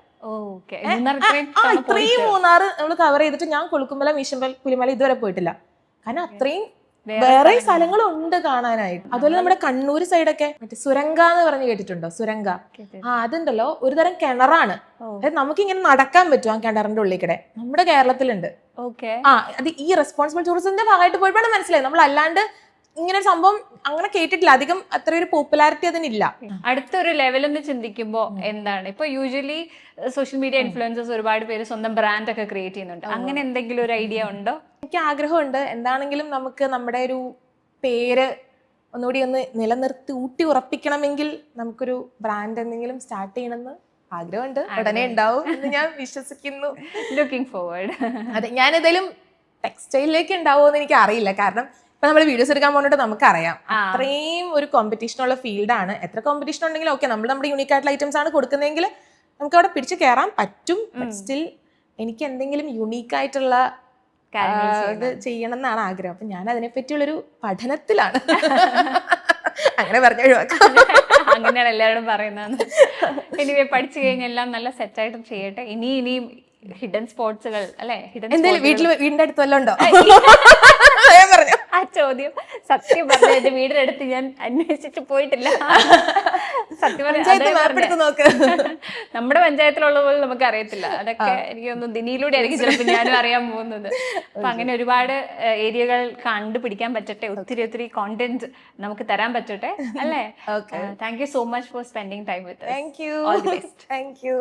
ഇത്രയും മൂന്നാർ നമ്മൾ കവർ ചെയ്തിട്ട് ഞാൻ കൊളുക്കുമല, മീശമ്പൽ, പുലിമല ഇതുവരെ പോയിട്ടില്ല. കാരണം അത്രയും വേറെ സ്ഥലങ്ങളുണ്ട് കാണാനായിട്ട്. അതുപോലെ നമ്മുടെ കണ്ണൂർ സൈഡൊക്കെ മറ്റേ സുരങ്ക എന്ന് പറഞ്ഞ് കേട്ടിട്ടുണ്ടോ? സുരങ്ക അതുണ്ടല്ലോ, ഒരു തരം കിണറാണ്. അതായത് നമുക്കിങ്ങനെ നടക്കാൻ പറ്റും ആ കിണറിന്റെ ഉള്ളിൽ കൂടെ. നമ്മുടെ കേരളത്തിലുണ്ട്. അത് ഈ റെസ്പോൺസിബിൾ ടൂറിസത്തിന്റെ ഭാഗമായിട്ട് പോയപ്പോഴാണ് മനസ്സിലായി. നമ്മൾ അല്ലാണ്ട് ഇങ്ങനെ സംഭവം അങ്ങനെ കേട്ടിട്ടില്ല, അധികം അത്ര ഒരു പോപ്പുലാരിറ്റി അതിനില്ല. അടുത്തൊരു ലെവലെന്ന് ചിന്തിക്കുമ്പോ എന്താണ്, ഇപ്പൊ യൂഷ്വലി സോഷ്യൽ മീഡിയ ഇൻഫ്ലുവൻസേഴ്സ് ഒരുപാട് പേര് സ്വന്തം ബ്രാൻഡ് ഒക്കെ ക്രിയേറ്റ് ചെയ്യുന്നുണ്ട്. അങ്ങനെ എന്തെങ്കിലും ഒരു ഐഡിയ ഉണ്ടോ? എനിക്ക് ആഗ്രഹമുണ്ട്. എന്താണെങ്കിലും നമുക്ക് നമ്മുടെ ഒരു പേര് ഒന്നുകൂടി ഒന്ന് നിലനിർത്തി ഊട്ടി ഉറപ്പിക്കണമെങ്കിൽ നമുക്കൊരു ബ്രാൻഡ് എന്തെങ്കിലും സ്റ്റാർട്ട് ചെയ്യണമെന്ന് ആഗ്രഹമുണ്ട്, ഉടനെ ഉണ്ടാവും എന്ന് ഞാൻ വിശ്വസിക്കുന്നു. Looking forward. അതെ, ഞാൻ ഏതായാലും ടെക്സ്റ്റൈലിലേക്ക് ഉണ്ടാവുമെന്ന് എനിക്ക് അറിയില്ല. കാരണം ഇപ്പൊ നമ്മൾ വീഡിയോസ് എടുക്കാൻ പോകുന്നിട്ട് നമുക്കറിയാം അത്രയും ഒരു കോമ്പറ്റീഷൻ ഉള്ള ഫീൽഡാണ്. എത്ര കോമ്പറ്റീഷൻ ഉണ്ടെങ്കിലും ഓക്കെ, നമ്മൾ നമ്മുടെ യൂണിക് ആയിട്ടുള്ള ഐറ്റംസ് ആണ് കൊടുക്കുന്നതെങ്കിൽ നമുക്ക് അവിടെ പിടിച്ച് കയറാൻ പറ്റും. സ്റ്റിൽ എനിക്ക് എന്തെങ്കിലും യുണീക്ക് ആയിട്ടുള്ള ഇത് ചെയ്യണം എന്നാണ് ആഗ്രഹം. അപ്പൊ ഞാൻ അതിനെ പറ്റിയുള്ളൊരു പഠനത്തിലാണ്. അങ്ങനെ പറഞ്ഞു ഒഴിവാക്കാം. അങ്ങനെയാണ് എല്ലാവരും പറയുന്നത്. എനിവേ പഠിച്ചു കഴിഞ്ഞാൽ എല്ലാം നല്ല സെറ്റായിട്ട് ചെയ്യട്ടെ. ഇനിയും ഹിഡൻ സ്പോട്സുകൾ അല്ലെ, ഹിഡൻ എന്തായാലും വീടിന്റെ അടുത്ത് വല്ലതും ഉണ്ടോ? പറഞ്ഞു ആ ചോദ്യം സത്യം പറഞ്ഞ എന്റെ വീടിന്റെ അടുത്ത് ഞാൻ അന്വേഷിച്ചിട്ട് പോയിട്ടില്ല. സത്യം നോക്ക്, നമ്മുടെ പഞ്ചായത്തിലുള്ള പോലെ നമുക്ക് അറിയത്തില്ല. അതൊക്കെ എനിക്ക് തോന്നുന്നു ദിനിയിലൂടെ ആയിരിക്കും ചിലപ്പോൾ ഞാനും അറിയാൻ പോകുന്നത്. അപ്പൊ അങ്ങനെ ഒരുപാട് ഏരിയകൾ കണ്ടുപിടിക്കാൻ പറ്റട്ടെ, ഒത്തിരി കോണ്ടന്റ് നമുക്ക് തരാൻ പറ്റട്ടെ അല്ലേ. Thank you so much for spending time with us. Thank you. All the best. Thank you.